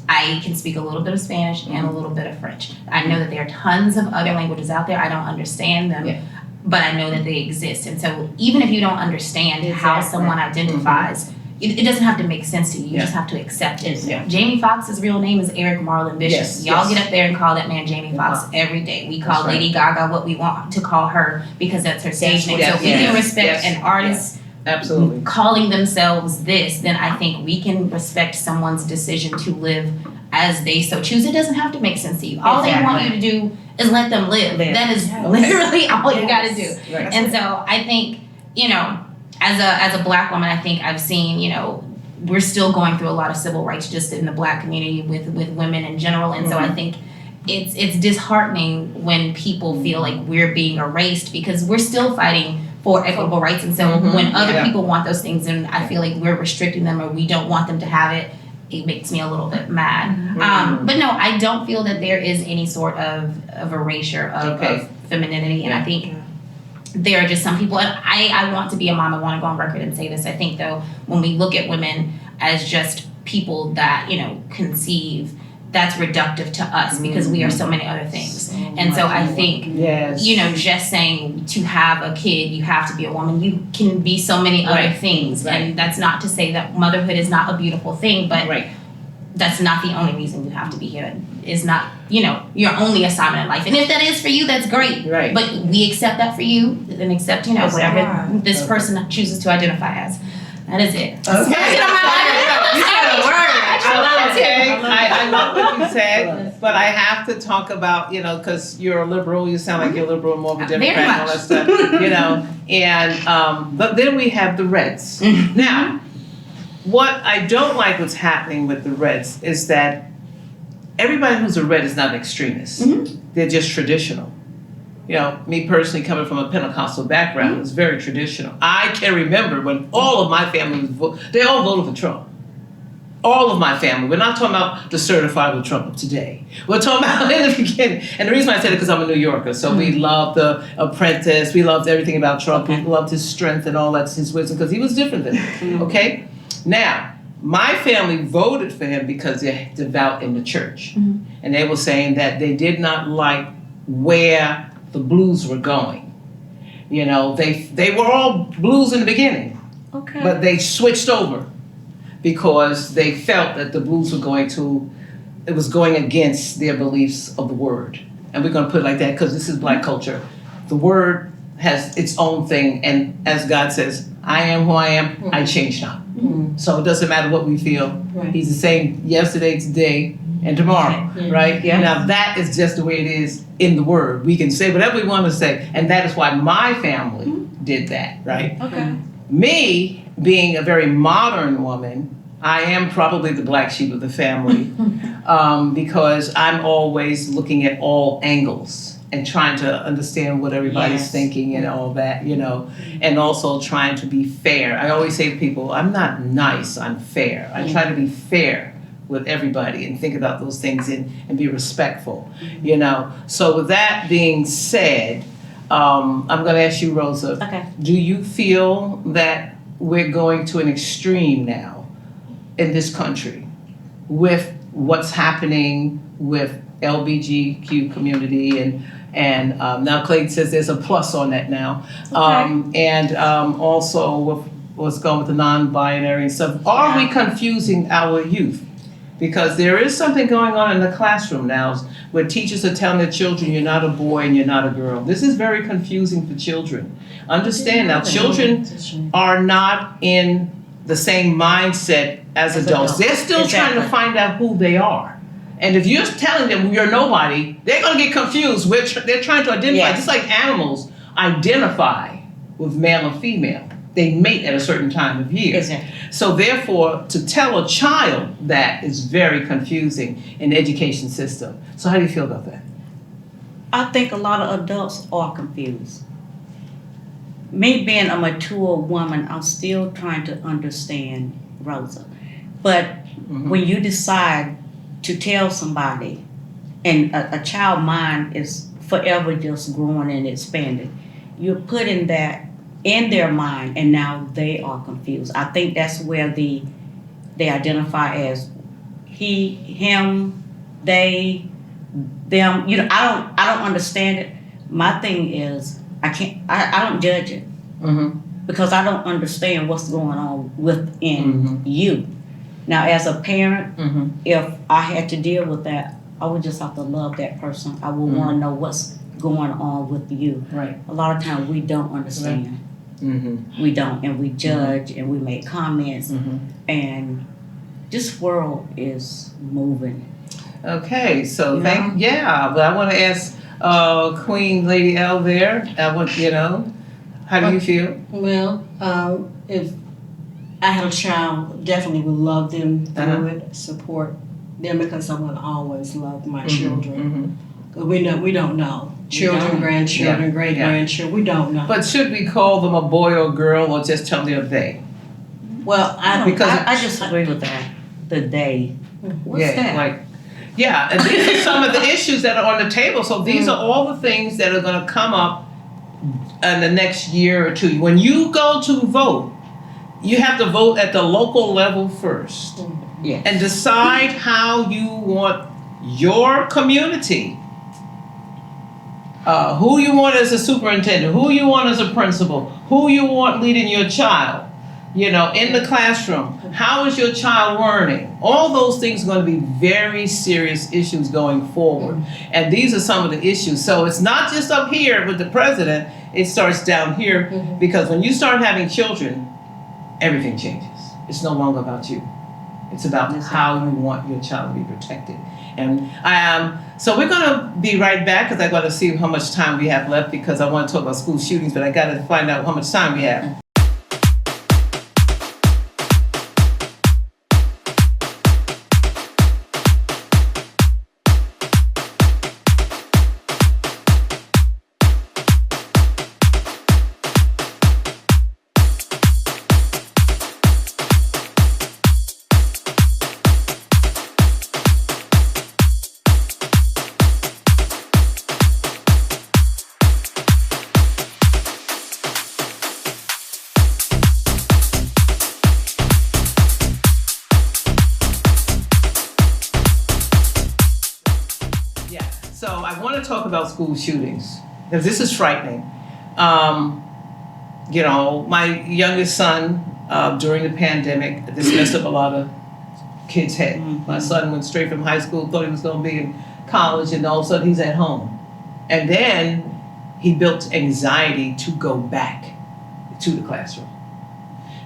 S7: I can speak a little bit of Spanish and a little bit of French. I know that there are tons of other languages out there. I don't understand them, but I know that they exist. And so even if you don't understand how someone identifies, it doesn't have to make sense to you. You just have to accept it. Jamie Foxx's real name is Eric Marlon Bishop. Y'all get up there and call that man Jamie Foxx every day. We call Lady Gaga what we want to call her because that's her stage name. So if we can respect an artist
S3: absolutely
S7: calling themselves this, then I think we can respect someone's decision to live as they so choose. It doesn't have to make sense to you. All they want you to do is let them live. That is literally all you got to do. And so I think, as a Black woman, I think I've seen, we're still going through a lot of civil rights just in the Black community with women in general. And so I think it's disheartening when people feel like we're being erased because we're still fighting for equitable rights. And so when other people want those things and I feel like we're restricting them or we don't want them to have it, it makes me a little bit mad. But no, I don't feel that there is any sort of erasure of femininity. And I think there are just some people, and I want to be a mom. I want to go on record and say this. I think, though, when we look at women as just people that, conceive, that's reductive to us because we are so many other things. And so I think, just saying to have a kid, you have to be a woman. You can be so many other things. And that's not to say that motherhood is not a beautiful thing, but that's not the only reason you have to be here. Is not, your only assignment in life. And if that is for you, that's great. But we accept that for you and accept, whatever this person chooses to identify as. That is it.
S3: I love what you said, but I have to talk about, because you're a liberal, you sound like you're a liberal, more of a Democrat and all that stuff, and, but then we have the Reds. Now, what I don't like what's happening with the Reds is that everybody who's a Red is not an extremist. They're just traditional. Me personally coming from a Pentecostal background, it's very traditional. I can remember when all of my family they all voted for Trump. All of my family. We're not talking about the certifiable Trump of today. We're talking about in the beginning. And the reason I said it because I'm a New Yorker. So we loved The Apprentice. We loved everything about Trump. We loved his strength and all that, his wisdom, because he was different than me. Okay? Now, my family voted for him because they're devout in the church. And they were saying that they did not like where the blues were going. They were all blues in the beginning. But they switched over because they felt that the blues were it was going against their beliefs of the word. And we're going to put it like that because this is Black culture. The word has its own thing, and as God says, I am who I am, I change not. So it doesn't matter what we feel. He's the same yesterday, today, and tomorrow, right? Now that is just the way it is in the word. We can say whatever we want to say, and that is why my family did that, right? Me, being a very modern woman, I am probably the black sheep of the family because I'm always looking at all angles and trying to understand what everybody's thinking and all that, and also trying to be fair. I always say to people, I'm not nice, I'm fair. I try to be fair with everybody and think about those things and be respectful, So with that being said, I'm going to ask you, Rosa, do you feel that we're going to an extreme now in this country with what's happening with LGBTQ community and now Clayton says there's a plus on that now, and also with what's going with the non-binary and stuff. Are we confusing our youth? Because there is something going on in the classroom now where teachers are telling their children you're not a boy and you're not a girl. This is very confusing for children. Understand now, children are not in the same mindset as adults. They're still trying to find out who they are. And if you're telling them you're nobody, they're going to get confused. They're trying to identify, just like animals identify with male and female. They mate at a certain time of year. So therefore, to tell a child that is very confusing in the education system. So how do you feel about that?
S5: I think a lot of adults are confused. Me being a mature woman, I'm still trying to understand Rosa. But when you decide to tell somebody, and a child mind is forever just growing and expanding, you're putting that in their mind, and now they are confused. I think that's where they identify as he, him, they, them. You know, I don't understand it. My thing is I don't judge it because I don't understand what's going on within you. Now, as a parent, if I had to deal with that, I would just have to love that person. I would want to know what's going on with you.
S3: Right.
S5: A lot of times we don't understand. We don't, and we judge and we make comments, and this world is moving.
S3: Okay, so but I want to ask Queen Lady L there. How do you feel?
S4: Well, if I had a child, definitely would love them through it, support them, because I would always love my children. We don't know. Children, grandchildren, great-grandchildren, we don't know.
S3: But should we call them a boy or girl, or just tell them they?
S4: Well,
S5: I disagree with that. The they. What's that?
S3: And these are some of the issues that are on the table. So these are all the things that are going to come up in the next year or two. When you go to vote, you have to vote at the local level first. And decide how you want your community, who you want as a superintendent, who you want as a principal, who you want leading your child, in the classroom. How is your child learning? All those things are going to be very serious issues going forward. And these are some of the issues. So it's not just up here with the president, it starts down here, because when you start having children, everything changes. It's no longer about you. It's about how you want your child to be protected. And so we're going to be right back, because I got to see how much time we have left, because I want to talk about school shootings, but I got to find out how much time we have. So I want to talk about school shootings, because this is frightening. My youngest son, during the pandemic, this messed up a lot of kids' head. My son went straight from high school, thought he was going to be in college, and all of a sudden he's at home. And then he built anxiety to go back to the classroom,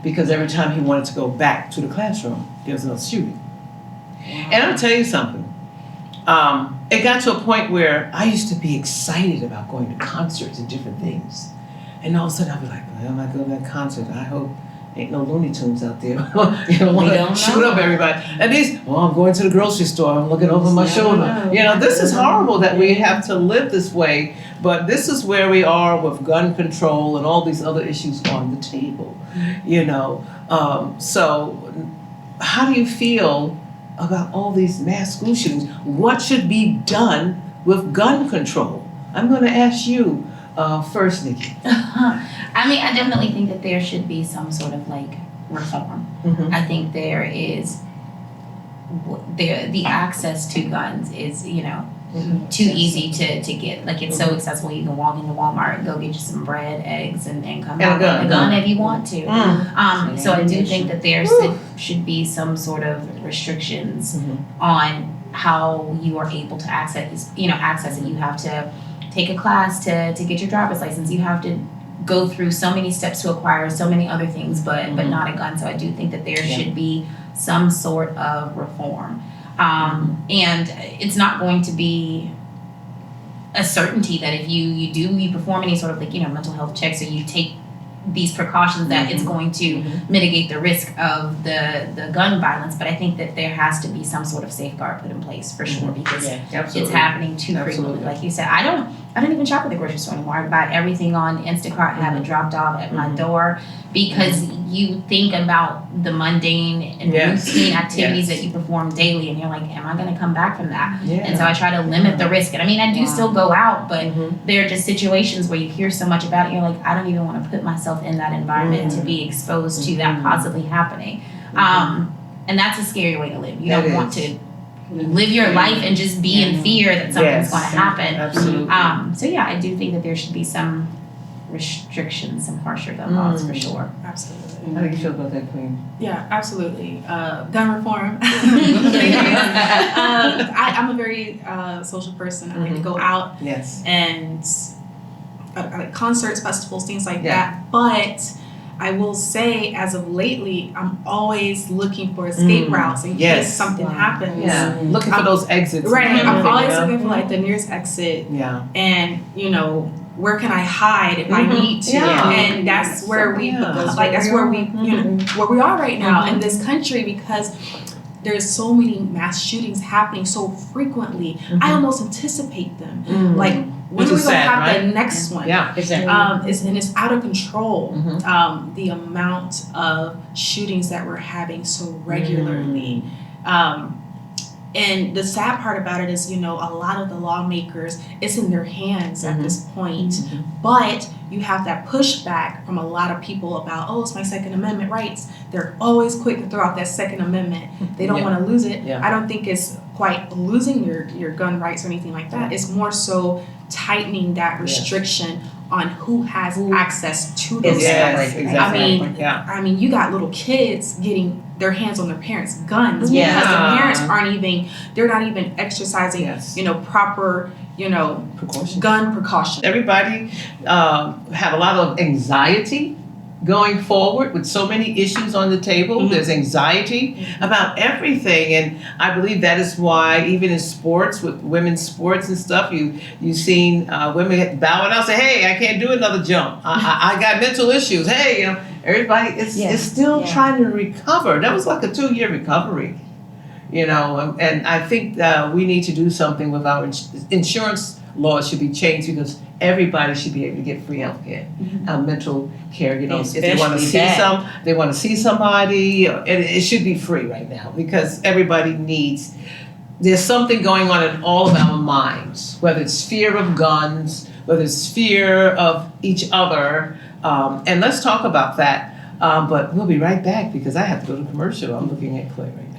S3: because every time he wanted to go back to the classroom, there was another shooting. And I'll tell you something. It got to a point where I used to be excited about going to concerts and different things. And all of a sudden I'd be like, well, I'm not going to that concert. I hope ain't no Looney Tunes out there. Want to shoot up everybody. And I'm going to the grocery store. I'm looking over my shoulder. This is horrible that we have to live this way. But this is where we are with gun control and all these other issues on the table. So how do you feel about all these mass school shootings? What should be done with gun control? I'm going to ask you first, Nikki.
S7: I definitely think that there should be some sort of reform. I think there is the access to guns is too easy to get. It's so accessible. You can walk into Walmart and go get you some bread, eggs, and come out with a gun if you want to. So I do think that there should be some sort of restrictions on how you are able to access it. You have to take a class to get your driver's license. You have to go through so many steps to acquire so many other things, but not a gun. So I do think that there should be some sort of reform. And it's not going to be a certainty that if you perform any sort of mental health checks, or you take these precautions, that it's going to mitigate the risk of the gun violence. But I think that there has to be some sort of safeguard put in place for sure, because it's happening too frequently. Like you said, I I don't even shop at the grocery store anymore. I buy everything on Instacart, have it dropped off at my door, because you think about the mundane and routine activities that you perform daily, and you're like, am I going to come back from that? And so I try to limit the risk. And I mean, I do still go out, but there are just situations where you hear so much about it, you're like, I don't even want to put myself in that environment to be exposed to that possibly happening. And that's a scary way to live. You don't want to live your life and just be in fear that something's going to happen.
S3: Absolutely.
S7: So yeah, I do think that there should be some restrictions, some harsher gun laws for sure.
S6: Absolutely.
S3: How do you feel about that, Queen?
S6: Yeah, absolutely. Gun reform. I'm a very social person. I like to go out and I like concerts, festivals, things like that. But I will say, as of lately, I'm always looking for escape routes in case something happens.
S3: Yeah, looking for those exits.
S6: Right, I'm always looking for like the nearest exit.
S3: Yeah.
S6: And, you know, where can I hide if I need to? And that's where we that's where we where we are right now in this country, because there's so many mass shootings happening so frequently. I almost anticipate them. Like, when are we gonna have the next one?
S3: Yeah,
S6: exactly. It's out of control. The amount of shootings that we're having so regularly. And the sad part about it is, you know, a lot of the lawmakers, it's in their hands at this point. But you have that pushback from a lot of people about, oh, it's my Second Amendment rights. They're always quick to throw out that Second Amendment. They don't want to lose it. I don't think it's quite losing your gun rights or anything like that. It's more so tightening that restriction on who has access to those rights. I mean, you got little kids getting their hands on their parents' guns because the parents they're not even exercising, you know, proper, you know, gun precautions.
S3: Everybody have a lot of anxiety going forward with so many issues on the table. There's anxiety about everything, and I believe that is why even in sports, with women's sports and stuff, you've seen women bowing out, say, hey, I can't do another jump. I got mental issues. Hey, you know, everybody is still trying to recover. That was like a 2-year recovery, you know, and I think we need to do something with our insurance laws. Should be changed, because everybody should be able to get free health care, mental care. You know, if they want to see somebody, it should be free right now, because everybody needs. There's something going on in all of our minds, whether it's fear of guns, whether it's fear of each other, and let's talk about that. But we'll be right back, because I have to go to commercial. I'm looking at Clay right now.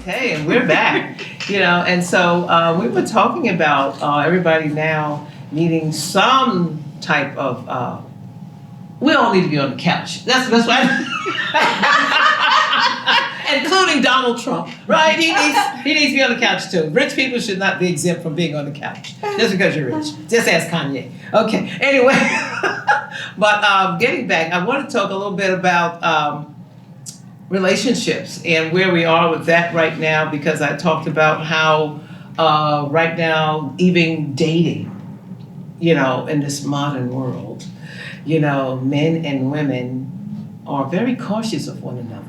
S3: Okay, and we're back, you know, and so we were talking about everybody now needing some type of, we all need to be on the couch. That's right. Including Donald Trump, right? He needs to be on the couch too. Rich people should not be exempt from being on the couch just because you're rich. Just ask Kanye. Okay, anyway, but getting back, I want to talk a little bit about relationships and where we are with that right now, because I talked about how right now, even dating, you know, in this modern world, you know, men and women are very cautious of one another.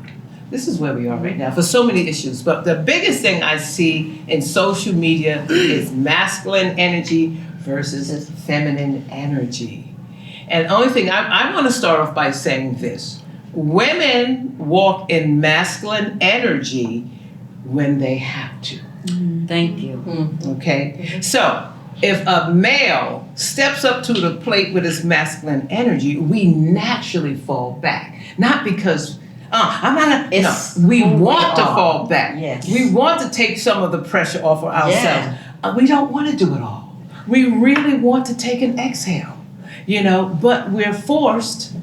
S3: This is where we are right now for so many issues. But the biggest thing I see in social media is masculine energy versus feminine energy. And the only thing I want to start off by saying this. Women walk in masculine energy when they have to.
S5: Thank you.
S3: Okay? So, if a male steps up to the plate with his masculine energy, we naturally fall back. Not because, we want to fall back.
S5: Yes.
S3: We want to take some of the pressure off of ourselves. We don't want to do it all. We really want to take an exhale, you know, but we're forced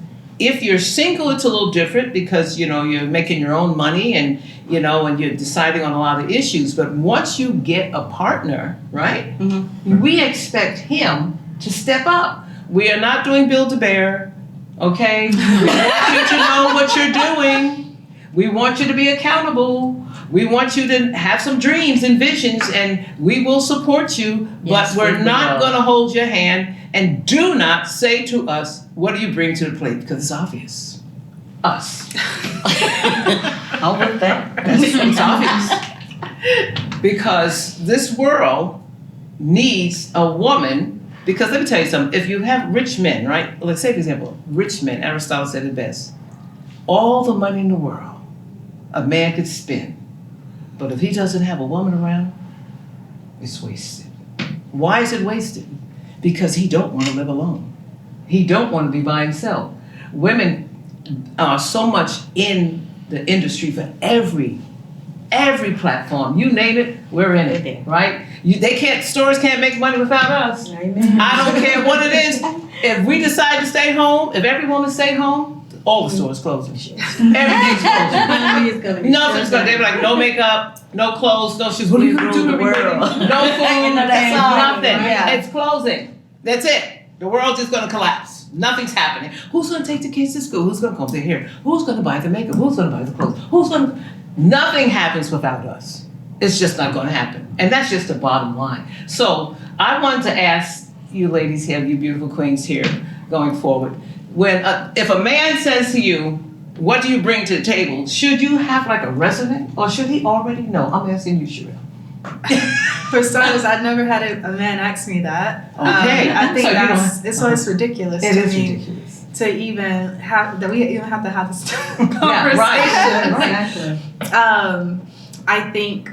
S3: if you're single, it's a little different because, you're making your own money and, and you're deciding on a lot of issues. But once you get a partner, right, we expect him to step up. We are not doing Build a Bear, okay? We want you to know what you're doing. We want you to be accountable. We want you to have some dreams and visions, and we will support you, but we're not going to hold your hand. And do not say to us, what do you bring to the plate? Because it's obvious. Us.
S5: I'll with that.
S3: It's obvious. Because this world needs a woman. Because let me tell you something. If you have rich men, right? Let's say, for example, rich men, Aristotle said it best. All the money in the world a man could spend. But if he doesn't have a woman around, it's wasted. Why is it wasted? Because he don't want to live alone. He don't want to be by himself. Women are so much in the industry for every platform. You name it, we're in it, right? Stores can't make money without us.
S4: Amen.
S3: I don't care what it is. If we decide to stay home, if every woman stay home, all the stores closing. Everything's closing. Nothing's going. They're like, no makeup, no clothes, no shoes. What are you going to do to me? No food,
S5: that's all.
S3: nothing.
S5: Yeah.
S3: It's closing. That's it. The world's just going to collapse. Nothing's happening. Who's going to take the kids to school? Who's going to come to here? Who's going to buy the makeup? Who's going to buy the clothes? Nothing happens without us. It's just not going to happen. And that's just the bottom line. So I wanted to ask you ladies here, you beautiful queens here, going forward. If a man says to you, what do you bring to the table? Should you have like a resume, or should he already know? I'm asking you, Sherelle.
S6: For starters, I've never had a man ask me that.
S3: Okay.
S6: I think
S3: So
S6: it's ridiculous
S3: It
S6: to
S3: is
S6: me
S3: ridiculous.
S6: to even have that we even have to have this conversation.
S3: Yeah, right.
S4: Exactly.
S6: I think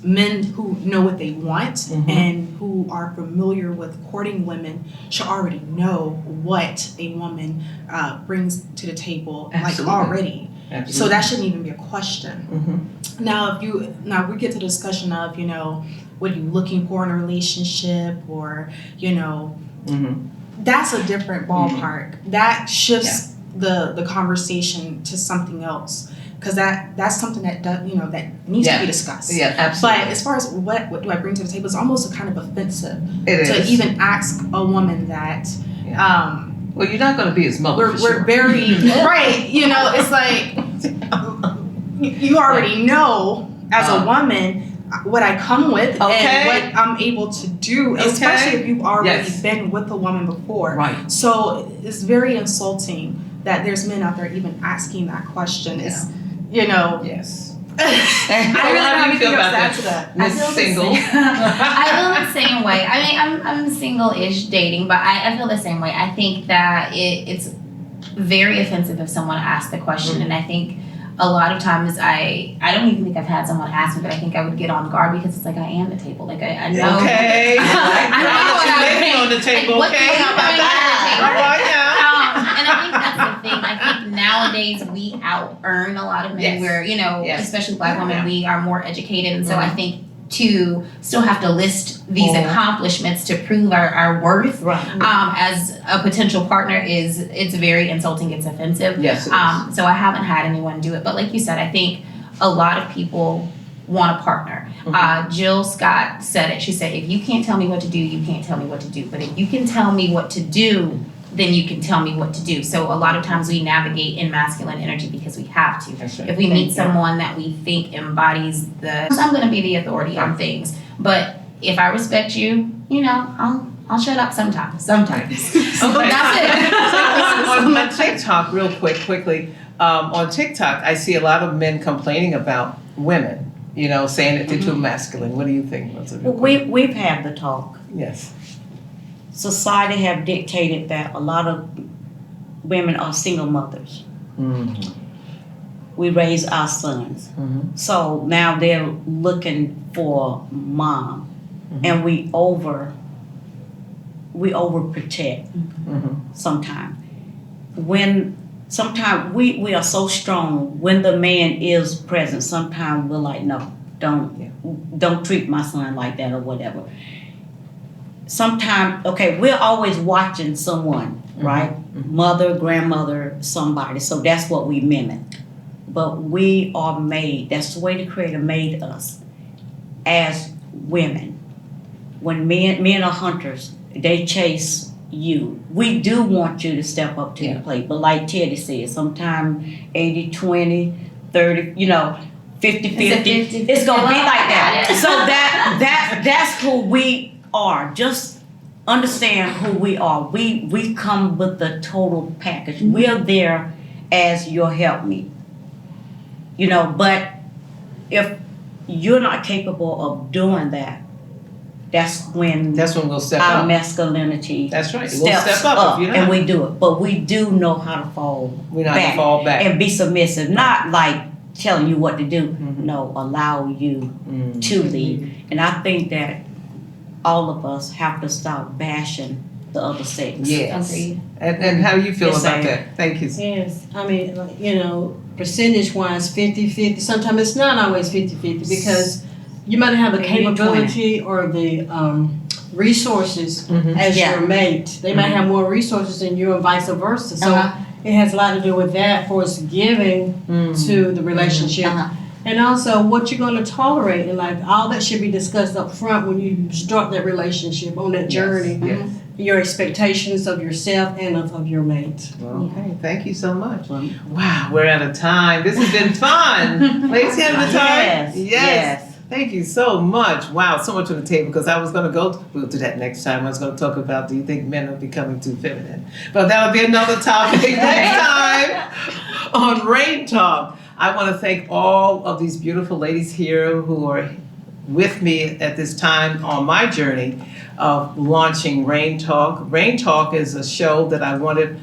S6: men who know what they want and who are familiar with courting women should already know what a woman brings to the table,
S3: Absolutely.
S6: like already.
S3: Absolutely.
S6: So that shouldn't even be a question. Now we get to the discussion of, what are you looking for in a relationship, or, that's a different ballpark. That shifts the conversation to something else. Because that's something that that needs to be discussed.
S3: Yeah, absolutely.
S6: But as far as what do I bring to the table, it's almost a kind of offensive to
S3: is.
S6: even ask a woman that.
S3: Well, you're not going to be his mother.
S6: We're very right. It's like you already know as a woman what I come with and what I'm able to do, especially if you've already been with a woman before.
S3: Right.
S6: So it's very insulting that there's men out there even asking that question. It's
S3: Yes.
S6: I really
S3: How do you feel about that?
S6: to that.
S3: Miss Single.
S7: I feel the same way. I mean, I'm single-ish dating, but I feel the same way. I think that it's very offensive if someone asks the question, and I think a lot of times I don't even think I've had someone ask me, but I think I would get on guard because it's like I am the table. Like I know.
S3: Okay.
S7: I know what I'm
S3: laying on the table.
S7: Like,
S3: Okay. How about that? All right now.
S7: And I think that's the thing. I think nowadays we out-earn a lot of men where, especially Black women, we are more educated. And so I think to still have to list these accomplishments to prove our worth as a potential partner it's very insulting, it's offensive.
S3: Yes, it is.
S7: So I haven't had anyone do it. But like you said, I think a lot of people want a partner. Jill Scott said it. She said, if you can't tell me what to do, you can't tell me what to do. But if you can tell me what to do, then you can tell me what to do. So a lot of times we navigate in masculine energy because we have to.
S3: That's right.
S7: If we meet someone that we think embodies I'm going to be the authority on things. But if I respect you, I'll shut up sometimes. That's it.
S3: on TikTok, real quickly, on TikTok, I see a lot of men complaining about women, saying that they're too masculine. What do you think?
S5: We've had the talk.
S3: Yes.
S5: Society have dictated that a lot of women are single mothers. We raise our sons. So now they're looking for mom. And we overprotect sometimes. Sometimes we are so strong when the man is present. Sometimes we're like, no, don't treat my son like that or whatever. sometimes, okay, we're always watching someone, right? Mother, grandmother, somebody. So that's what we mimic. But we are made, that's the way the Creator made us as women. When men are hunters, they chase you. We do want you to step up to the plate. But like Teddy said, sometimes 80-20, 30, 50-50. It's gonna be like that. So that's who we are. Just understand who we are. We come with the total package. We're there as your helpmeet. But if you're not capable of doing that, that's when
S3: we'll step
S5: our
S3: up.
S5: masculinity
S3: That's right.
S5: steps
S3: We'll step up if you're not.
S5: and we do it. But we do know how to fall back and be submissive. Not like telling you what to do. No, allow you to lead. And I think that all of us have to stop bashing the other sex.
S3: Yes.
S7: Agreed.
S3: And how do you feel
S5: Yes,
S3: about
S5: I-
S3: that? Thank you.
S4: Yes, I mean, percentage-wise, 50-50. Sometimes it's not always 50-50 because you might have the
S5: 80-20.
S4: capability or the resources as
S5: Yeah.
S4: your mate. They might have more resources than you and vice versa. So it has a lot to do with that for us giving to the relationship. And also what you're going to tolerate in life. All that should be discussed up front when you start that relationship on that journey.
S3: Yes.
S4: Your expectations of yourself and of your mate.
S3: Okay, thank you so much. Wow, we're out of time. This has been fun. Ladies, you having a time?
S5: Yes.
S3: Thank you so much. Wow, so much on the table because I was going to we'll do that next time. I was going to talk about, do you think men are becoming too feminine? But that'll be another topic next time on Rain Talk. I want to thank all of these beautiful ladies here who are with me at this time on my journey of launching Rain Talk. Rain Talk is a show that I wanted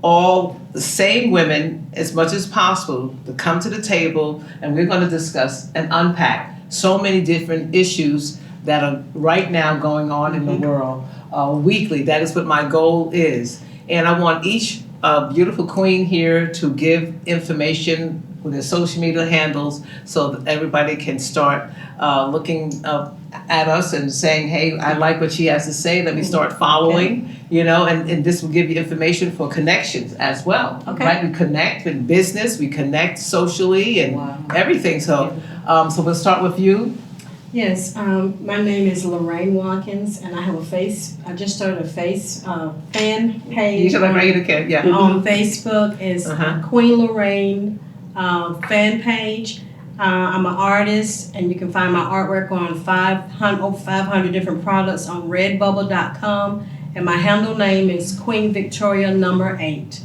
S3: all the same women as much as possible to come to the table, and we're going to discuss and unpack so many different issues that are right now going on in the world weekly. That is what my goal is. And I want each beautiful queen here to give information with their social media handles so that everybody can start looking at us and saying, hey, I like what she has to say. Let me start following, and this will give you information for connections as well.
S5: Okay.
S3: Right? We connect in business, we connect socially and everything. So we'll start with you.
S4: Yes, my name is Lorraine Watkins, and I have I just started a fan page.
S3: You should like right here, yeah.
S4: On Facebook is Queen Lorraine fan page. I'm an artist, and you can find my artwork on over 500 different products on redbubble.com, and my handle name is Queen Victoria number 8.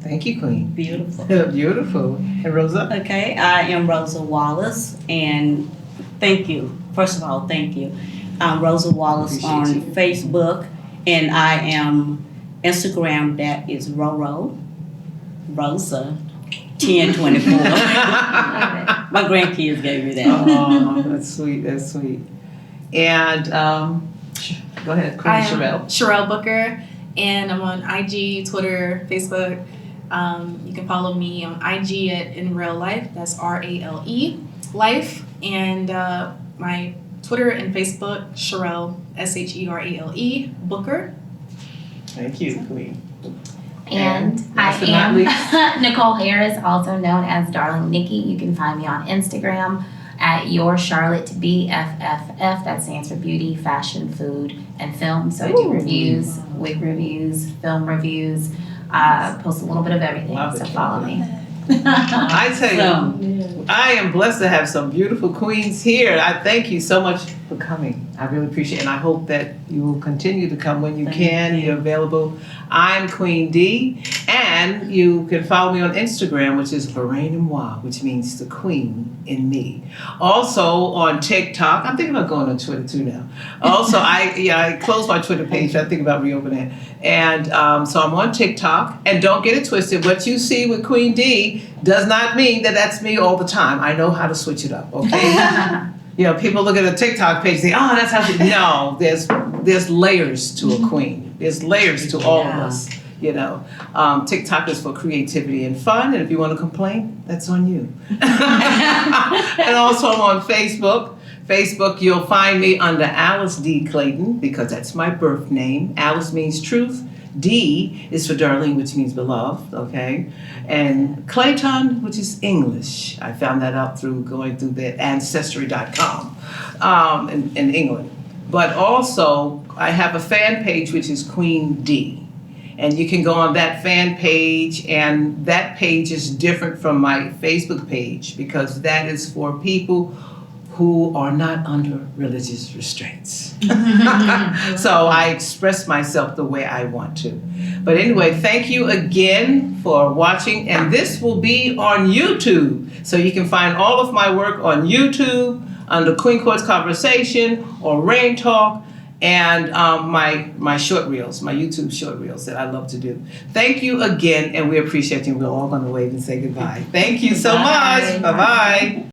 S3: Thank you, Queen.
S5: Beautiful.
S3: Beautiful. And Rosa?
S5: Okay, I am Rosa Wallace, and thank you. First of all, thank you. I'm Rosa Wallace on Facebook, and I am Instagram. That is Rosa 1024. My grandkids gave me that.
S3: Oh, that's sweet. That's sweet. And go ahead, Queen Sherelle.
S8: Sherelle Booker, and I'm on IG, Twitter, Facebook. You can follow me on IG at In Real Life. That's RALE Life, and my Twitter and Facebook, Sherelle SHERALE Booker.
S3: Thank you, Queen.
S7: And I
S3: last but not least.
S7: am Nicole Harris, also known as Darling Nikki. You can find me on Instagram at Your Charlotte BFFF. That stands for Beauty, Fashion, Food, and Film. So I do reviews, wig reviews, film reviews, post a little bit of everything.
S3: Love
S7: So
S3: it.
S7: follow me.
S3: I tell you, I am blessed to have some beautiful queens here. I thank you so much for coming. I really appreciate it, and I hope that you will continue to come when you can. You're available. I'm Queen D, and you can follow me on Instagram, which is Lorraine Moi, which means the queen in me. Also on TikTok, I'm thinking about going on Twitter too now. Also, I closed my Twitter page. I think about reopening it. And so I'm on TikTok, and don't get it twisted. What you see with Queen D does not mean that that's me all the time. I know how to switch it up, okay? People look at a TikTok page and say, oh, that's how she... No, there's layers to a queen. There's layers to all of us, TikTok is for creativity and fun, and if you want to complain, that's on you. And also I'm on Facebook, Facebook, you'll find me under Alice D. Clayton because that's my birth name. Alice means truth. D is for Darlene, which means beloved, okay? And Clayton, which is English. I found that out through going through the Ancestry.com in England. But also, I have a fan page, which is Queen D. And you can go on that fan page, and that page is different from my Facebook page because that is for people who are not under religious restraints. So I express myself the way I want to. But anyway, thank you again for watching, and this will be on YouTube. So you can find all of my work on YouTube under Queen Court's Conversation or Rain Talk, and my short reels, my YouTube short reels that I love to do. Thank you again, and we appreciate you. We're all going to wave and say goodbye. Thank you so much. Bye-bye.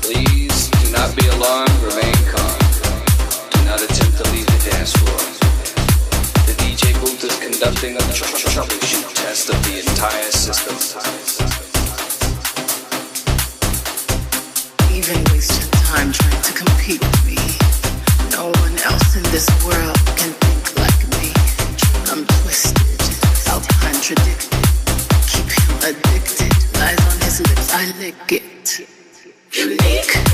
S1: Please do not be alarmed, remain calm. Do not attempt to leave the dance floor. The DJ booth is conducting a troubleshoot test of the entire system.
S2: Even wasting time trying to compete with me. No one else in this world can think like me. I'm twisted, self-contradicted. Keep him addicted. Lies on his lips, I lick it. Unique.